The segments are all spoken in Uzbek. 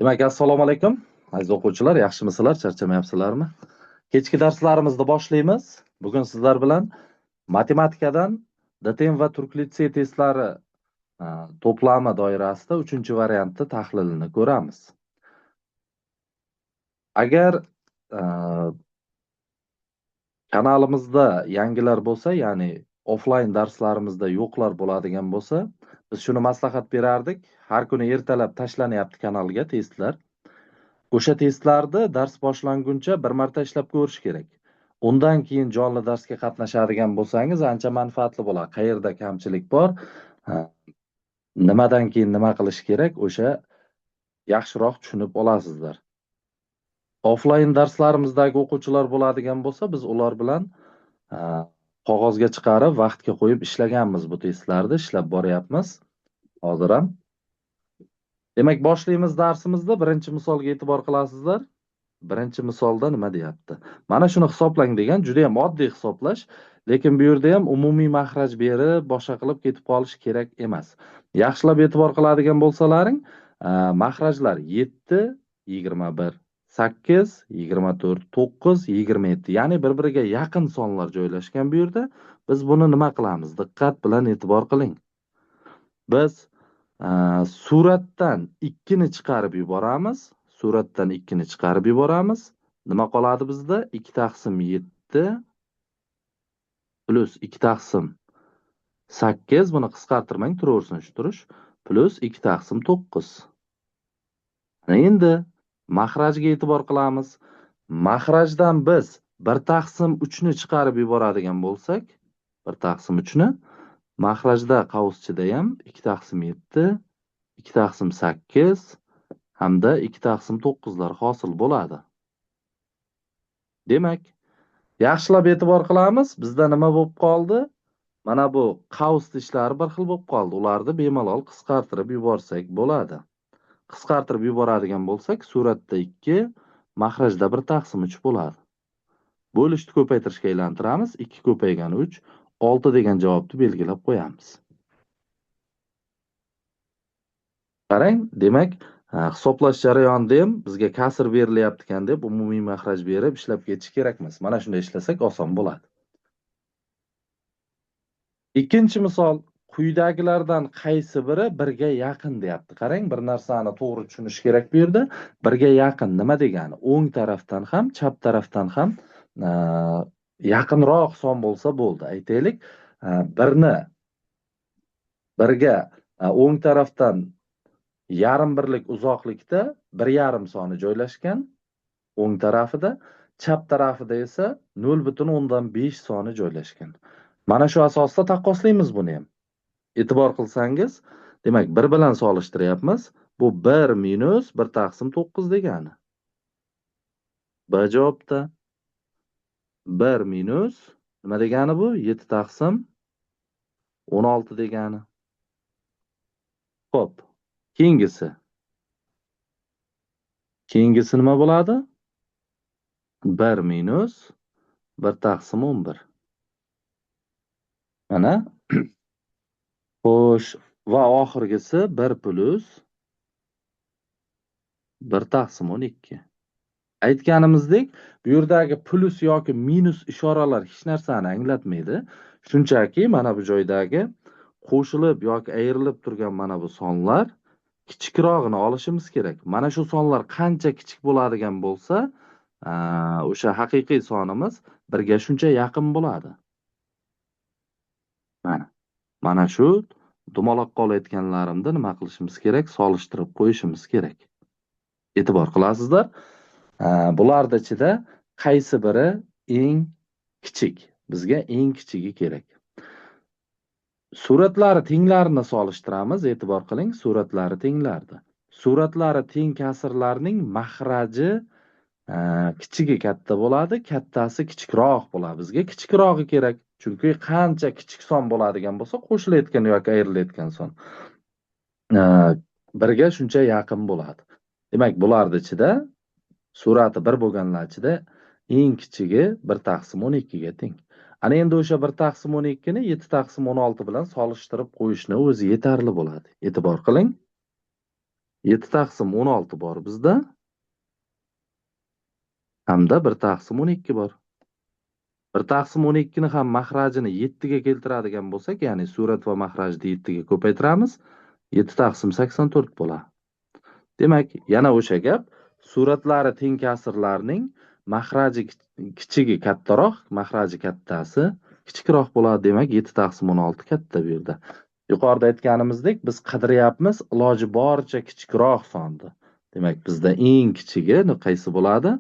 Demak, assalomu alaykum. Aziz o'quvchilar, yaxshimisizlar? Charchamayapsizlarmi? Kechki darslarimizni boshlaymiz. Bugun sizlar bilan matematikadan DTM va turk litsey testlari to'plami doirasida 3-variantni tahlilini ko'ramiz. Agar kanalimizda yangilar bo'lsa, ya'ni offline darslarimizda yo'qlar bo'ladigan bo'lsa, biz shuni maslahat berardik. Har kuni ertalab tashlanyapti kanalga testlar. O'sha testlarni dars boshlanguncha bir marta ishlab ko'rish kerak. Undan keyin jonli darsga qatnashadigan bo'lsangiz, ancha manfaatli bo'ladi. Qayerda kamchilik bor, nimadan keyin nima qilish kerak, o'sha yaxshiroq tushunib olasizlar. Offline darslarimizdagi o'quvchilar bo'ladigan bo'lsa, biz ular bilan qog'ozga chiqarib, vaqtga qo'yib ishlaganmiz bu testlarni, ishlab boryapmiz. Hozir ham. Demak, boshlaymiz darsimizni. Birinchi misolga e'tibor qilasizlar. Birinchi misolda nima deyapti? Mana shuni hisoblang degan, juda ham oddiy hisoblash, lekin bu yerda ham umumiy maxraj berib, boshqa qilib ketib qolish kerak emas. Yaxshilab e'tibor qiladigan bo'lsalaring, maxrajlar 7, 21, 8, 24, 9, 27, ya'ni bir-biriga yaqin sonlar joylashgan bu yerda. Biz buni nima qilamiz? Diqqat bilan e'tibor qiling. Biz suratdan 2 ni chiqarib yuboramiz. Suratdan 2 ni chiqarib yuboramiz. Nima qoladi bizda? 2 taqsim 7 plus 2 taqsim 8, buni qisqartirmang, turaversin shu turish, plus 2 taqsim 9. Endi maxrajga e'tibor qilamiz. Maxrajdan biz 1 taqsim 3 ni chiqarib yuboradigan bo'lsak, 1 taqsim 3 ni maxrajda qavuschida ham 2 taqsim 7, 2 taqsim 8 hamda 2 taqsim 9lar hosil bo'ladi. Demak, yaxshilab e'tibor qilamiz. Bizda nima bo'lib qoldi? Mana bu qavs tishlari bir xil bo'lib qoldi. Ularni bemalol qisqartirib yuborsak bo'ladi. Qisqartirib yuboradigan bo'lsak, suratda 2, maxrajda 1 taqsim 3 bo'ladi. Bo'lishni ko'paytirishga aylantiramiz. 2 ko'paygani 3, 6 degan javobni belgilab qo'yamiz. Qarang, demak, hisoblash jarayonida ham bizga kasr berilyapti ekan deb umumiy maxraj berib ishlab ketish kerak emas. Mana shunday ishlasak oson bo'ladi. Ikkinchi misol, quyidagilardan qaysi biri birga yaqin deyapti. Qarang, bir narsani to'g'ri tushunish kerak bu yerda. Birga yaqin nima degani? O'ng tarafdan ham, chap tarafdan ham yaqinroq son bo'lsa bo'ldi. Aytaylik, birga o'ng tarafdan yarim birlik uzoqlikda 1,5 soni joylashgan o'ng tarafida, chap tarafida esa 0,5 soni joylashgan. Mana shu asosda taqqoslaymiz buni ham. E'tibor qilsangiz, demak, 1 bilan solishtiryapmiz. Bu 1 minus 1 taqsim 9 degani. B javobda 1 minus nima degani bu? 7 taqsim 16 degani. Xo'p, keyingisi nima bo'ladi? 1 minus 1 taqsim 11. Mana. Xo'sh, va oxirgisi 1 plus 1 taqsim 12. Aytganimizdek, bu yerdagi plus yoki minus ishoralar hech narsani anglatmaydi. Shunchaki mana bu joydagi qo'shilib yoki ayrilib turgan mana bu sonlar kichikrog'ini olishimiz kerak. Mana shu sonlar qancha kichik bo'ladigan bo'lsa, o'sha haqiqiy sonimiz birga shuncha yaqin bo'ladi. Mana shu dumaloqqa olayotganlarimda nima qilishimiz kerak? Solishtirib qo'yishimiz kerak. E'tibor qilasizlar. Bularning ichida qaysi biri eng kichik? Bizga eng kichigi kerak. Suratlari tenglarini solishtiramiz. E'tibor qiling, suratlari tenglardi. Suratlari teng kasrlarning maxraji kichigi katta bo'ladi, kattasi kichikroq bo'ladi. Bizga kichikrog'i kerak. Chunki qancha kichik son bo'ladigan bo'lsa, qo'shilayotgan yoki ayrilayotgan son birga shuncha yaqin bo'ladi. Demak, bularning ichida surati 1 bo'lganlar ichida eng kichigi 1 taqsim 12 ga teng. Ana endi o'sha 1 taqsim 12 ni 7 taqsim 16 bilan solishtirib qo'yishni o'zi yetarli bo'ladi. E'tibor qiling. 7/16 bor bizda, hamda 1/12 bor. 1/12 ni ham mahrajini 7 ga keltiradigan bo'lsak, ya'ni surat va mahrajni 7 ga ko'paytiramiz, 7/84 bo'ladi. Demak, yana o'sha gap, suratlari teng kasrlarning mahraji kichigi kattaroq, mahraji kattasi kichikroq bo'ladi. Demak, 7/16 katta bu yerda. Yuqorida aytganimizdek, biz qidiryapmiz iloji boricha kichikroq sonni. Demak, bizda eng kichigi qaysi bo'ladi?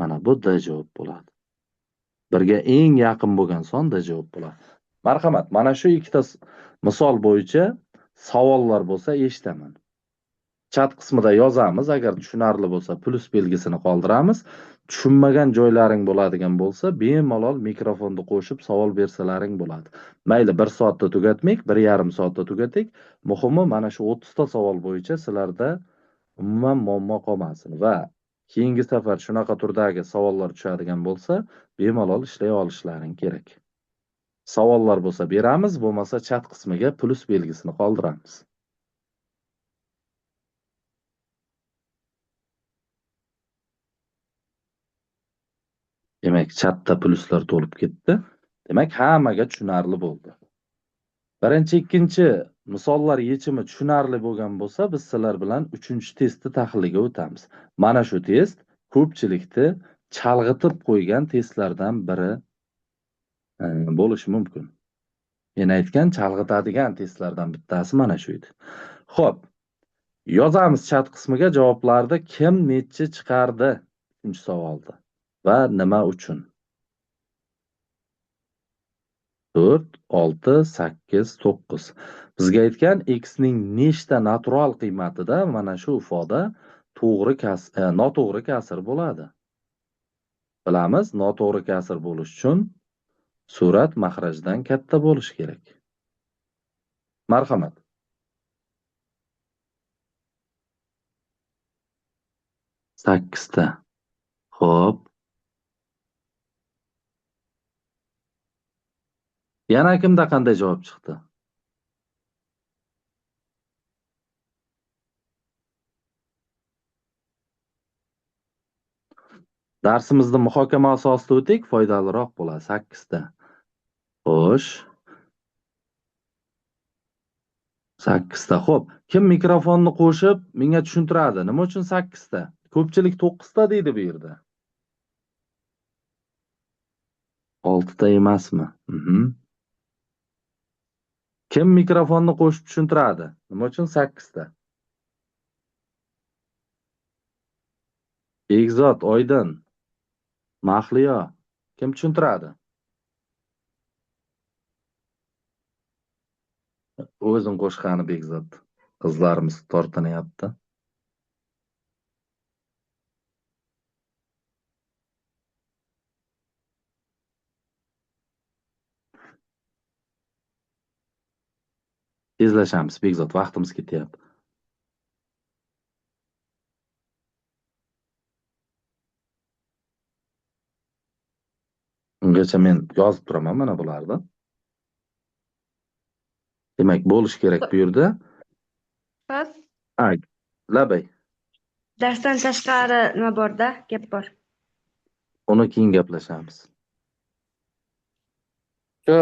Mana bu D javob bo'ladi. Birga eng yaqin bo'lgan son D javob bo'ladi. Marhamat, mana shu ikkita misol bo'yicha savollar bo'lsa eshitaman. Chat qismida yozamiz, agar tushunarli bo'lsa plus belgisini qoldiramiz. Tushunmagan joylaring bo'ladigan bo'lsa, bemalol mikrofonni qo'shib savol bersalaring bo'ladi. Mayli 1 soatda tugatmaylik, 1,5 soatda tugatik. Muhimi mana shu 30 ta savol bo'yicha sizlarda umuman muammo qolmasin va keyingi safar shunaqa turdagi savollar tushadigan bo'lsa, bemalol ishlay olishlaring kerak. Savollar bo'lsa beramiz, bo'lmasa chat qismiga plus belgisini qoldiramiz. Demak, chatda pluslar to'lib ketdi. Demak, hammaga tushunarli bo'ldi. Birinchi, ikkinchi misollar yechimi tushunarli bo'lgan bo'lsa, biz sizlar bilan 3-testni tahliliga o'tamiz. Mana shu test ko'pchilikni chalg'itib qo'ygan testlardan biri bo'lishi mumkin. Men aytgan chalg'itadigan testlardan bittasi mana shu edi. Xo'p, yozamiz chat qismiga javoblarni kim necha chiqardi 3-savolda va nima uchun? 4, 6, 8, 9. Bizga aytgan x ning nechta natural qiymatida mana shu ifoda noto'g'ri kasr bo'ladi. Bilamiz, noto'g'ri kasr bo'lish uchun surat mahrajdan katta bo'lishi kerak. Marhamat. 8 ta. Xo'p. Yana kimda qanday javob chiqdi? Darsimizni muhokama asosida o'tdik, foydaliroq bo'ladi. 8 ta. Xo'sh. 8 ta. Xo'p, kim mikrofonni qo'shib menga tushuntiradi? Nima uchun 8 ta? Ko'pchilik 9 ta deydi bu yerda. 6 ta emasmi? Kim mikrofonni qo'shib tushuntiradi? Nima uchun 8 ta? Bekzod, Oydin, Mahliyo, kim tushuntiradi? O'zim qo'shgani Bekzod. Qizlarimiz tortinyapti. Tezlashamiz, Bekzod, vaqtimiz ketyapti. Ungacha men yozib turaman mana bularni. Demak, bo'lish kerak bu yerda. Labay. Darsdan tashqari nima borda? Gap bor. Uni keyin gaplashamiz. Shu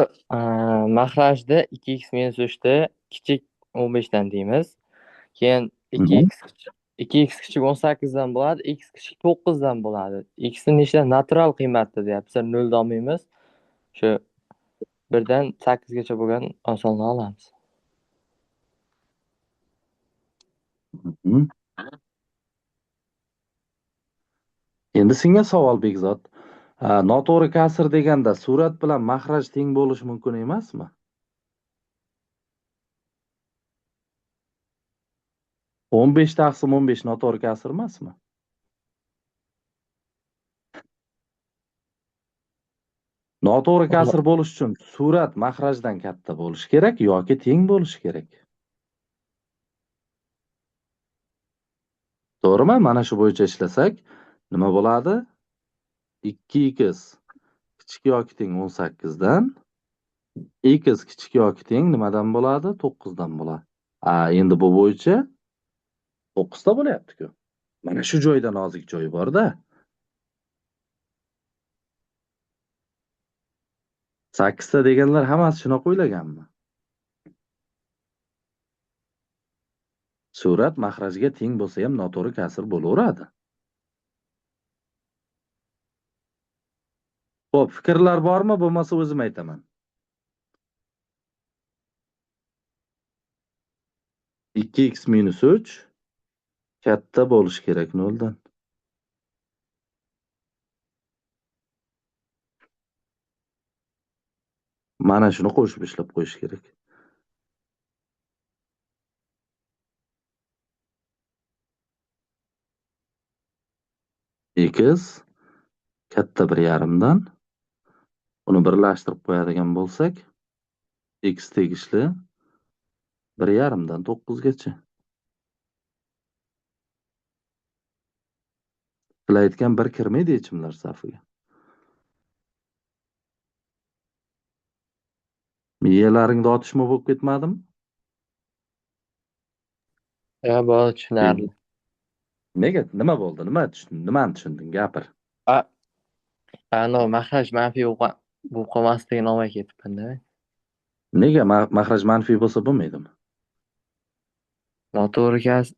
mahrajda 2x minus 3 kichik 15 dan deymiz. Keyin 2x kichik 18 dan bo'ladi, x kichik 9 dan bo'ladi. X ni nechta natural qiymatda deyapmiz. 0 dan olmaymiz. Shu 1 dan 8 gacha bo'lgan osonni olamiz. Endi senga savol, Bekzod. Noto'g'ri kasr deganda surat bilan mahraj teng bo'lishi mumkin emasmi? o'n besh taqsim 15 noto'g'ri kasr emasmi? Noto'g'ri kasr bo'lish uchun surat mahrajdan katta bo'lishi kerak yoki teng bo'lishi kerak? To'g'rimi? Mana shu bo'yicha ishlasak, nima bo'ladi? 2x kichik yoki teng 18 dan, x kichik yoki teng nimadan bo'ladi? 9 dan bo'ladi. Endi bu bo'yicha 9 ta bo'lyapti-ku. Mana shu joyda nozik joyi bor-da. 8 ta deganlar hammasi shunaqa o'ylaganmi? Surat mahrajga teng bo'lsa ham noto'g'ri kasr bo'laveradi. Xo'p, fikrlar bormi? Bo'lmasa o'zim aytaman. 2x minus 3 katta bo'lishi kerak 0 dan. Mana shuni qo'shib ishlab qo'yish kerak. X katta 1,5 dan uni birlashtirib qo'yadigan bo'lsak, x tegishli 1,5 dan 9 gacha. Sizlar aytgan bir kirmaydi yechimlar safiga. Miyalaringda otishma bo'lib ketmadimi? Bo'ldi, tushunarli. Nega? Nima bo'ldi? Nimani tushunding? Gapir. Mahraj manfiy bo'lib qolmasligini olmay ketibman-da. Nega mahraj manfiy bo'lsa bo'lmaydimi? Noto'g'ri kasr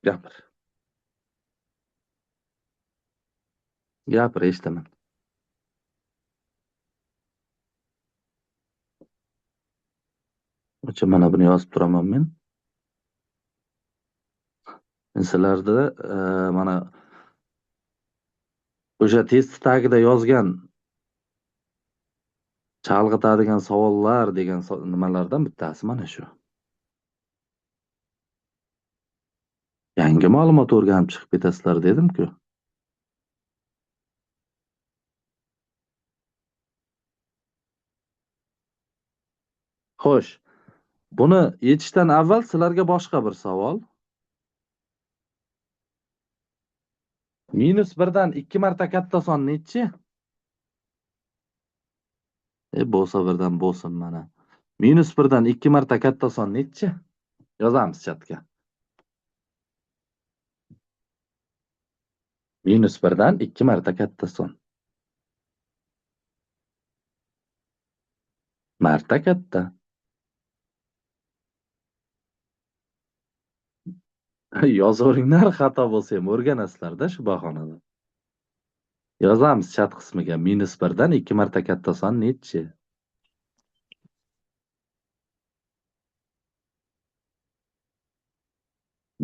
Gapir. Gapir, eshitaman. O'sha mana buni yozib turaman men. Sizlarda mana o'sha test tagida yozgan chalg'itadigan savollar degan nimalardan bittasi mana shu. Yangi ma'lumot o'rganib chiqib ketasizlar dedim-ku. Xo'sh, buni yechishdan avval sizlarga boshqa bir savol. -1 dan 2 marta katta son nechi? Bo'lsa birdan bo'lsin mana. -1 dan 2 marta katta son nechi? Yozamiz chatga. -1 dan 2 marta katta son. Marta katta. Yozaveringlar, xato bo'lsa ham o'rganasizlar-da shu bahonada. Yozamiz chat qismiga -1 dan 2 marta katta son nechi?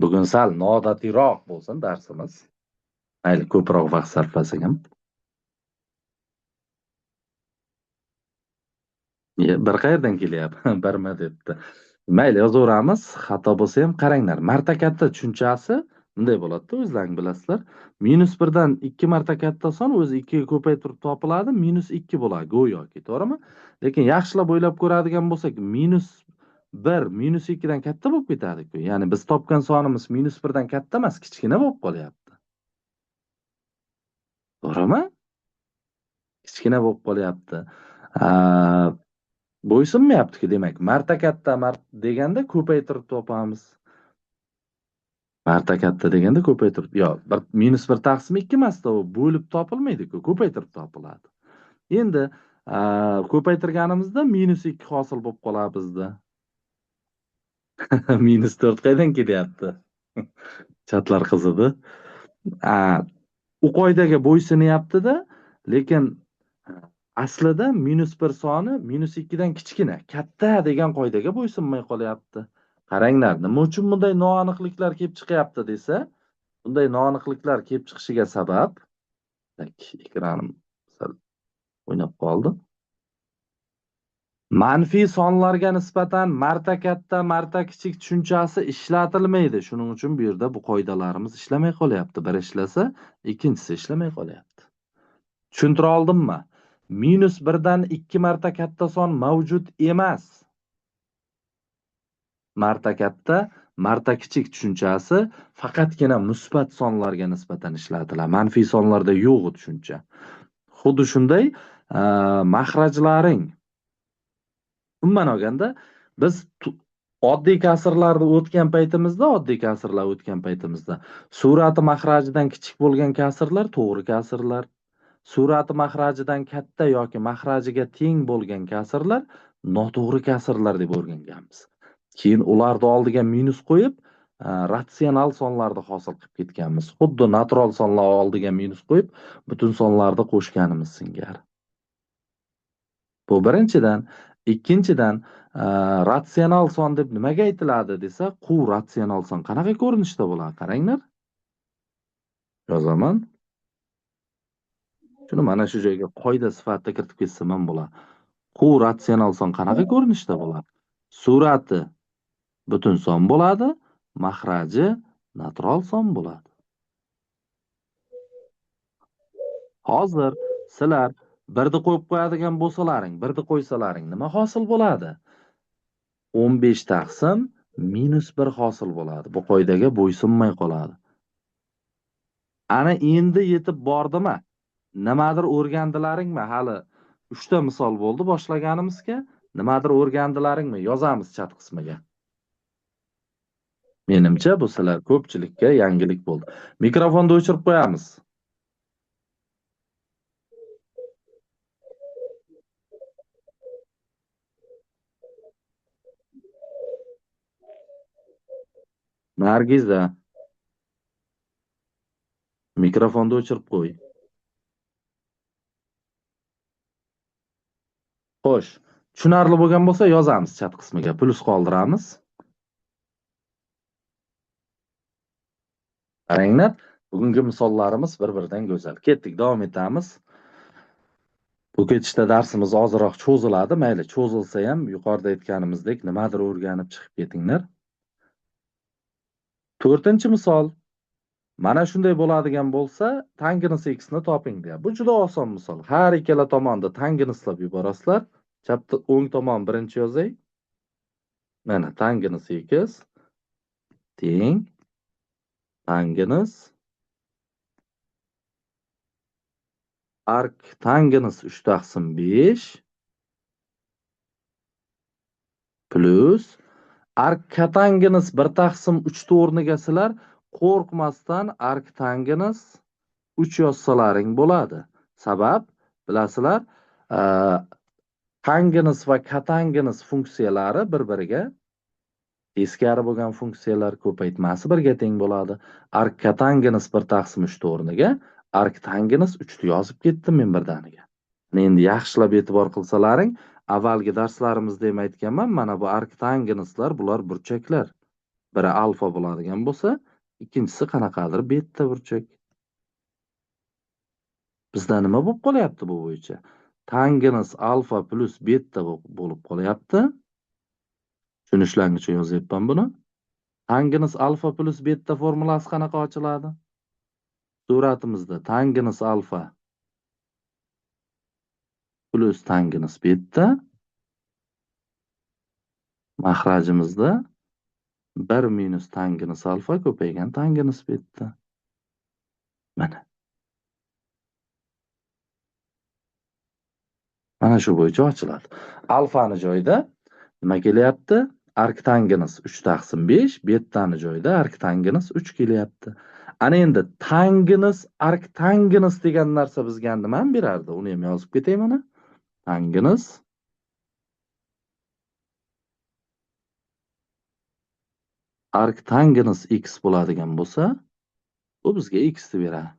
Bugun sal noodatiyroq bo'lsin darsimiz. Mayli ko'proq vaqt sarflasak ham. Bir qayerdan kelyapti? Birma debdi. Mayli yozaveramiz. Xato bo'lsa ham qaranglar. Marta katta tushunchasi bunday bo'ladi-da, o'zlaring bilasizlar. -1 dan 2 marta katta son o'zi 2 ga ko'paytirib topiladi, -2 bo'ladi go'yoki, to'g'rimi? Lekin yaxshilab o'ylab ko'radigan bo'lsak, -1 -2 dan katta bo'lib ketadi-ku. Ya'ni biz topgan sonimiz -1 dan katta emas, kichkina bo'lib qolyapti. To'g'rimi? Kichkina bo'lib qolyapti. Bo'ysunmayapti-ku, demak. Marta katta deganda ko'paytirib topamiz. Marta katta deganda ko'paytirib, -1 taqsim 2 emas-da, u bo'lib topilmaydi-ku, ko'paytirib topiladi. Endi ko'paytirganimizda -2 hosil bo'lib qoladi bizda. -4 qaydan kelyapti? Chatlar qizidi. U qoidaga bo'ysunyapti-da, lekin aslida -1 soni -2 dan kichkina, katta degan qoidaga bo'ysunmay qolyapti. Qaranglar, nima uchun bunday noaniqliklar kelib chiqyapti desa, bunday noaniqliklar kelib chiqishiga sabab, ekranim sal o'ynab qoldi. Manfiy sonlarga nisbatan marta katta, marta kichik tushunchasi ishlatilmaydi. Shuning uchun bu yerda bu qoidalarimiz ishlamay qolyapti. Bir ishlasa, ikkinchisi ishlamay qolyapti. Tushuntira oldimmi? -1 dan 2 marta katta son mavjud emas. Marta katta, marta kichik tushunchasi faqatgina musbat sonlarga nisbatan ishlatiladi. Manfiy sonlarda yo'q u tushuncha. Xuddi shunday mahrajlaring, umuman olganda biz oddiy kasrlarni o'tgan paytimizda surati mahrajidan kichik bo'lgan kasrlar to'g'ri kasrlar, surati mahrajidan katta yoki mahrajiga teng bo'lgan kasrlar noto'g'ri kasrlar deb o'rganganmiz. Keyin ularni oldiga minus qo'yib ratsional sonlarni hosil qilib ketganmiz. Xuddi natural sonlar oldiga minus qo'yib butun sonlarni qo'shganimiz singari. Bu birinchidan. Ikkinchidan, ratsional son deb nimaga aytiladi desa, ratsional son qanaqa ko'rinishda bo'ladi? Qaranglar. Yozaman. Shuni mana shu joyga qoida sifatida kiritib ketsam ham bo'ladi. Ratsional son qanaqa ko'rinishda bo'ladi? Surati butun son bo'ladi, mahraji natural son bo'ladi. Hozir sizlar birni qo'yib qo'yadigan bo'lsalaring, birni qo'ysalaring nima hosil bo'ladi? 15 taqsim minus 1 hosil bo'ladi. Bu qoidaga bo'ysunmay qoladi. Ana endi yetib bordimi? Nimadir o'rgandilaringmi? Hali 3 ta misol bo'ldi boshlaganimizga. Nimadir o'rgandilaringmi? Yozamiz chat qismiga. Menimcha bu sizlar ko'pchilikka yangilik bo'ldi. Mikrofonni o'chirib qo'yamiz. Nargiza, mikrofonni o'chirib qo'y. Xo'sh, tushunarli bo'lgan bo'lsa yozamiz chat qismiga, plus qoldiramiz. Qaranglar, bugungi misollarimiz bir-biridan go'zal. Ketdik, davom etamiz. Bu ketishda darsimiz ozroq cho'ziladi. Mayli, cho'zilsa ham yuqorida aytganimizdek nimadir o'rganib chiqib ketinglar. 4-misol. Mana shunday bo'ladigan bo'lsa, tangens x ni toping deyapti. Bu juda oson misol. Har ikkala tomonni tangenslab yuborasizlar. Chapda o'ng tomon birinchi yozay. Mana tangens x teng tangens arc tangens 3/5 plus arc kotangens 1/3 o'rniga sizlar qo'rqmasdan arc tangens 3 yozsalaring bo'ladi. Sabab bilasizlar, tangens va kotangens funksiyalari bir-biriga teskari bo'lgan funksiyalar ko'paytmasi birga teng bo'ladi. Arc kotangens 1/3 o'rniga arc tangens 3 ni yozib ketdim men birdaniga. Endi yaxshilab e'tibor qilsalaring, avvalgi darslarimizda ham aytganman, mana bu arc tangenslar bular burchaklar. Biri alfa bo'ladigan bo'lsa, ikkinchisi qanaqadir beta burchak. Bizda nima bo'lib qolyapti bu bo'yicha? Tangens alfa plus beta bo'lib qolyapti. Tushunishlarni uchun yozyapman buni. Tangens alfa plus beta formulasi qanaqa ochiladi? Suratimizda tangens alfa plus tangens beta, mahrajimizda 1 minus tangens alfa ko'paygan tangens beta. Mana shu bo'yicha ochiladi. Alfani joyida nima kelyapti? Arc tangens 3/5, betani joyida arc tangens 3 kelyapti. Ana endi tangens arc tangens degan narsa bizga nimani berardi? Uni ham yozib ketay mana. Tangens arc tangens x bo'ladigan bo'lsa, bu bizga x ni beradi.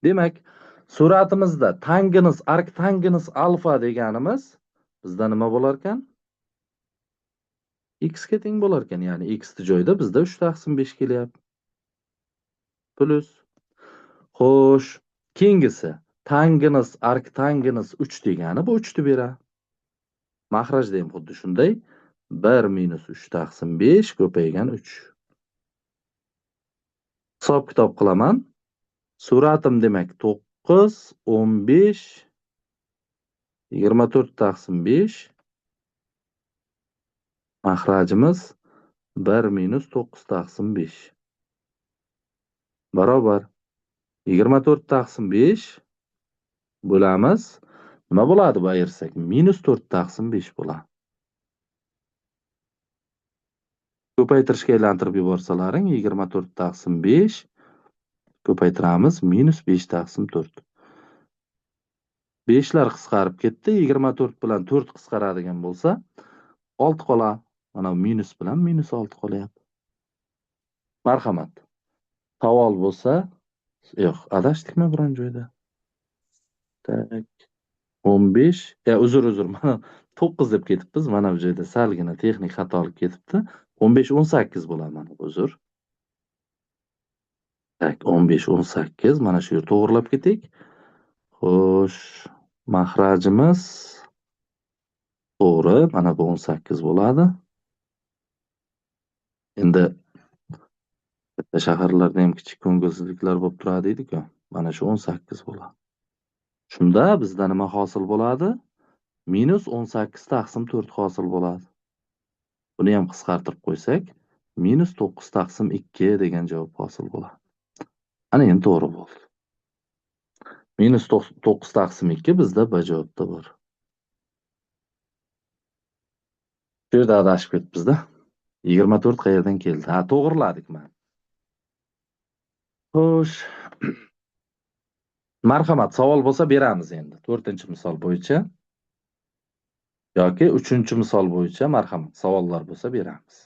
Demak, suratimizda tangens arc tangens alfa deganimiz bizda nima bo'lar ekan? X ga teng bo'lar ekan, ya'ni x ni joyida bizda 3/5 kelyapti. Plus. Xo'sh, keyingisi tangens arc tangens 3 degani bu 3 ni beradi. Mahrajda ham xuddi shunday 1 minus 3/5 ko'paygan 3. Hisob kitob qilaman. Suratim demak 9, 15, 24/5. Mahrajimiz 1 minus 9/5. Barobar 24/5 bo'lamiz Nima bo'ladi bu ayirsak? -4 taqsim 5 bo'ladi. Ko'paytirishga aylantirib yuborsalaring 24 taqsim 5 ko'paytiramiz -5 taqsim 4. 5lar qisqarib ketdi. 24 bilan 4 qisqaradigan bo'lsa 6 qoladi. Mana minus bilan -6 qolyapti. Marhamat. Savol bo'lsa, yo'q, adashdikmi biron joyda? Tak. 15, uzr, mana 9 deb ketibmiz. Mana bu joyda salgina texnik xatolik ketibdi. 15 18 bo'ladi mana, uzr. Tak, 15 18 mana shu yerda to'g'rilab ketik. Xo'sh, mahrajimiz to'g'ri, mana bu 18 bo'ladi. Endi katta shaharlarda ham kichik ko'ngilsizliklar bo'lib turadi edi-ku. Mana shu 18 bo'ladi. Shunda bizda nima hosil bo'ladi? -18 taqsim 4 hosil bo'ladi. Buni ham qisqartirib qo'ysak, -9 taqsim 2 degan javob hosil bo'ladi. Ana endi to'g'ri bo'ldi. -9 taqsim 2 bizda B javobda bor. Bu yerda adashib ketibmiz-da. 24 qayerdan keldi? Ha, to'g'riladik mana. Xo'sh. Marhamat, savol bo'lsa beramiz endi. 4-misol bo'yicha yoki 3-misol bo'yicha marhamat, savollar bo'lsa beramiz.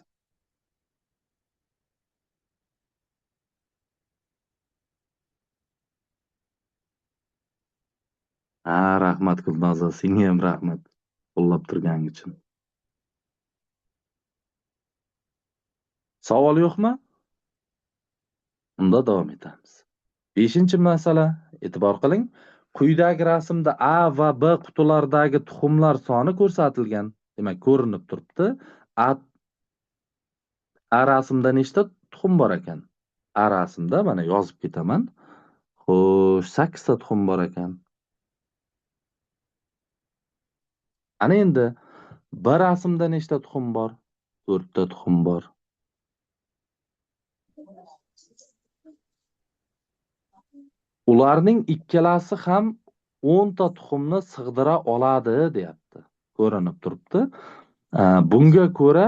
Ha, rahmat Gulnoza, senga ham rahmat qo'llab turganing uchun. Savol yo'qmi? Unda davom etamiz. 5-masala, e'tibor qiling. Quyidagi rasmda A va B qutilaridagi tuxumlar soni ko'rsatilgan. Demak, ko'rinib turibdi. A rasmda nechta tuxum bor ekan? A rasmda mana yozib ketaman. Xo'sh, 8 ta tuxum bor ekan. Ana endi B rasmda nechta tuxum bor? 4 ta tuxum bor. Ularning ikkalasi ham 10 ta tuxumni sig'dira oladi, deyapti. Ko'rinib turibdi. Bunga ko'ra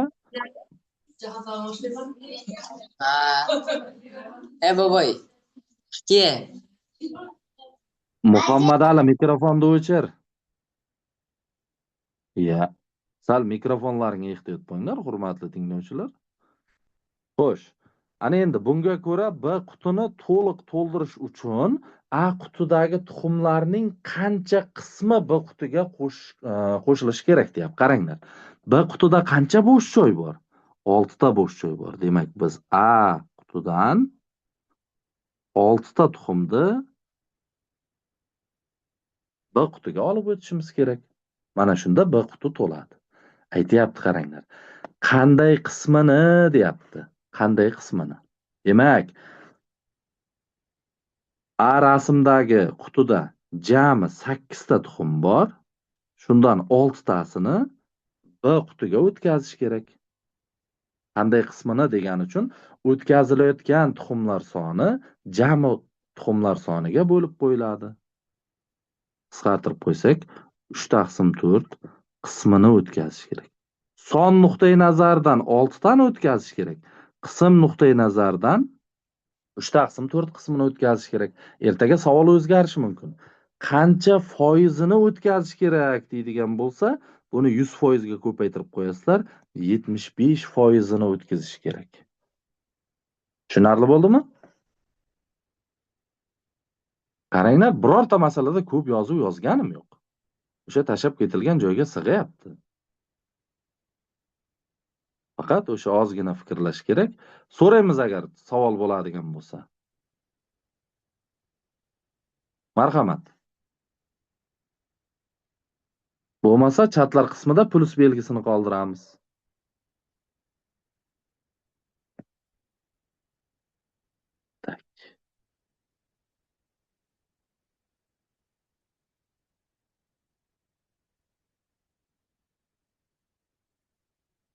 boboy. Ke. Muhammad Ali, mikrofonni o'chir. Sal mikrofonlaringga ehtiyot bo'linglar, hurmatli tinglovchilar. Xo'sh, ana endi bunga ko'ra B qutini to'liq to'ldirish uchun A qutidagi tuxumlarning qancha qismi B qutiga qo'shilishi kerak deyapti. Qaranglar. B qutida qancha bo'sh joy bor? 6 ta bo'sh joy bor. Demak, biz A qutidan 6 ta tuxumni B qutiga olib o'tishimiz kerak. Mana shunda B quti to'ladi. Aytyapti, qaranglar. Qanday qismini deyapti. Qanday qismini? Demak, A rasmdagi qutida jami 8 ta tuxum bor. Shundan 6 tasini B qutiga o'tkazish kerak. Qanday qismini degani uchun o'tkazilayotgan tuxumlar soni jami tuxumlar soniga bo'lib qo'yiladi. Qisqartirib qo'ysak, 3 taqsim 4 qismini o'tkazish kerak. Son nuqtai nazaridan 6 tani o'tkazish kerak. Qism nuqtai nazaridan 3 taqsim 4 qismini o'tkazish kerak. Ertaga savol o'zgarishi mumkin. Qancha foizini o'tkazish kerak deydigan bo'lsa, buni 100% ga ko'paytirib qo'yasizlar, 75% ni o'tkazish kerak. Tushunarli bo'ldimi? Qaranglar, birorta masalada ko'p yozuv yozganim yo'q. O'sha tashab ketilgan joyga sig'ayapti. Faqat o'sha ozgina fikrlash kerak. So'raymiz agar savol bo'ladigan bo'lsa. Marhamat. Bo'lmasa chatlar qismida plus belgisini qoldiramiz. Tak.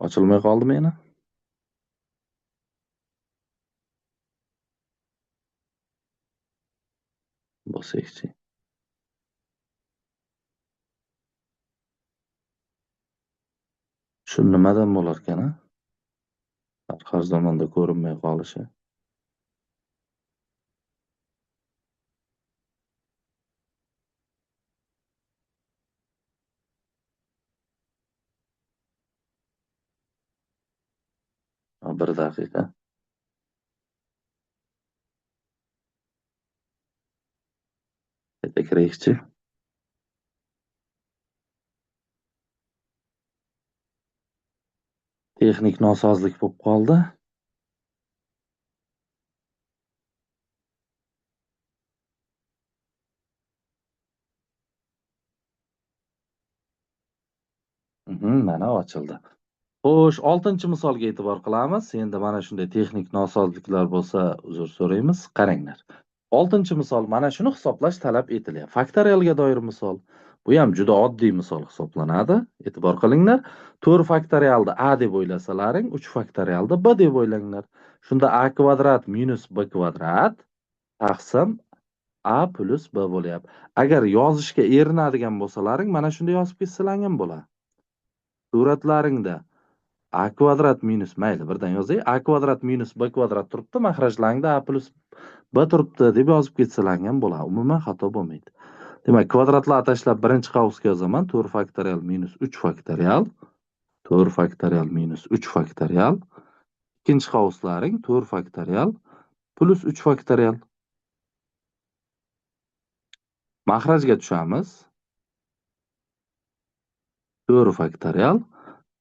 Ochilmay qoldimi yana? Bosaychi. Shu nimadan bo'larkan, a? Har zamonda ko'rinmay qolishi. Bir daqiqa. Qayta kiraylikchi. Texnik nosozlik bo'lib qoldi. Mana ochildi. Xo'sh, 6-chi misolga e'tibor qilamiz. Endi mana shunday texnik nosozliklar bo'lsa, uzr so'raymiz. Qaranglar. 6-chi misol mana shuni hisoblash talab etilyapti. Faktorialga doir misol. Bu ham juda oddiy misol hisoblanadi. E'tibor qilinglar. 4 faktorialni a deb o'ylasalaring, 3 faktorialni b deb o'ylanglar. Shunda a kvadrat minus b kvadrat taqsim a plus b bo'lyapti. Agar yozishga erinadigan bo'lsalaring, mana shunday yozib ketsalaring bo'ladi. Suratlaringda a kvadrat minus mayli birdan yozay. A kvadrat minus b kvadrat turibdi, mahrajlaringda a plus b turibdi deb yozib ketsalaring ham bo'ladi. Umuman xato bo'lmaydi. Demak, kvadratlarni tashlab birinchi qavsga yozaman. 4 faktorial minus 3 faktorial. 4 faktorial minus 3 faktorial. Ikkinchi qavslaring 4 faktorial plus 3 faktorial. Mahrajga tushamiz. 4 faktorial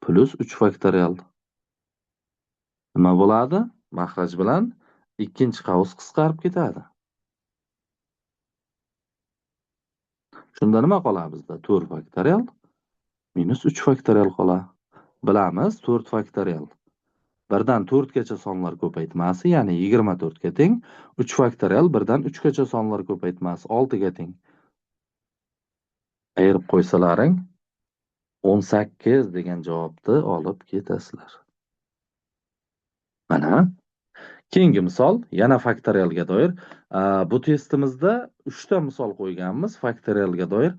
plus 3 faktorial. Nima bo'ladi? Mahraj bilan ikkinchi qavs qisqarib ketadi. Shunda nima qoladi bizda? 4 faktorial minus 3 faktorial qoladi. Bilamiz 4 faktorial. 1 dan 4 gacha sonlar ko'paytmasi, ya'ni 24 ga teng. 3 faktorial 1 dan 3 gacha sonlar ko'paytmasi 6 ga teng. Ayirib qo'ysalaring 18 degan javobni olib ketasizlar. Mana keyingi misol yana faktorialga doir. Bu testimizda 3 ta misol qo'yganmiz faktorialga doir.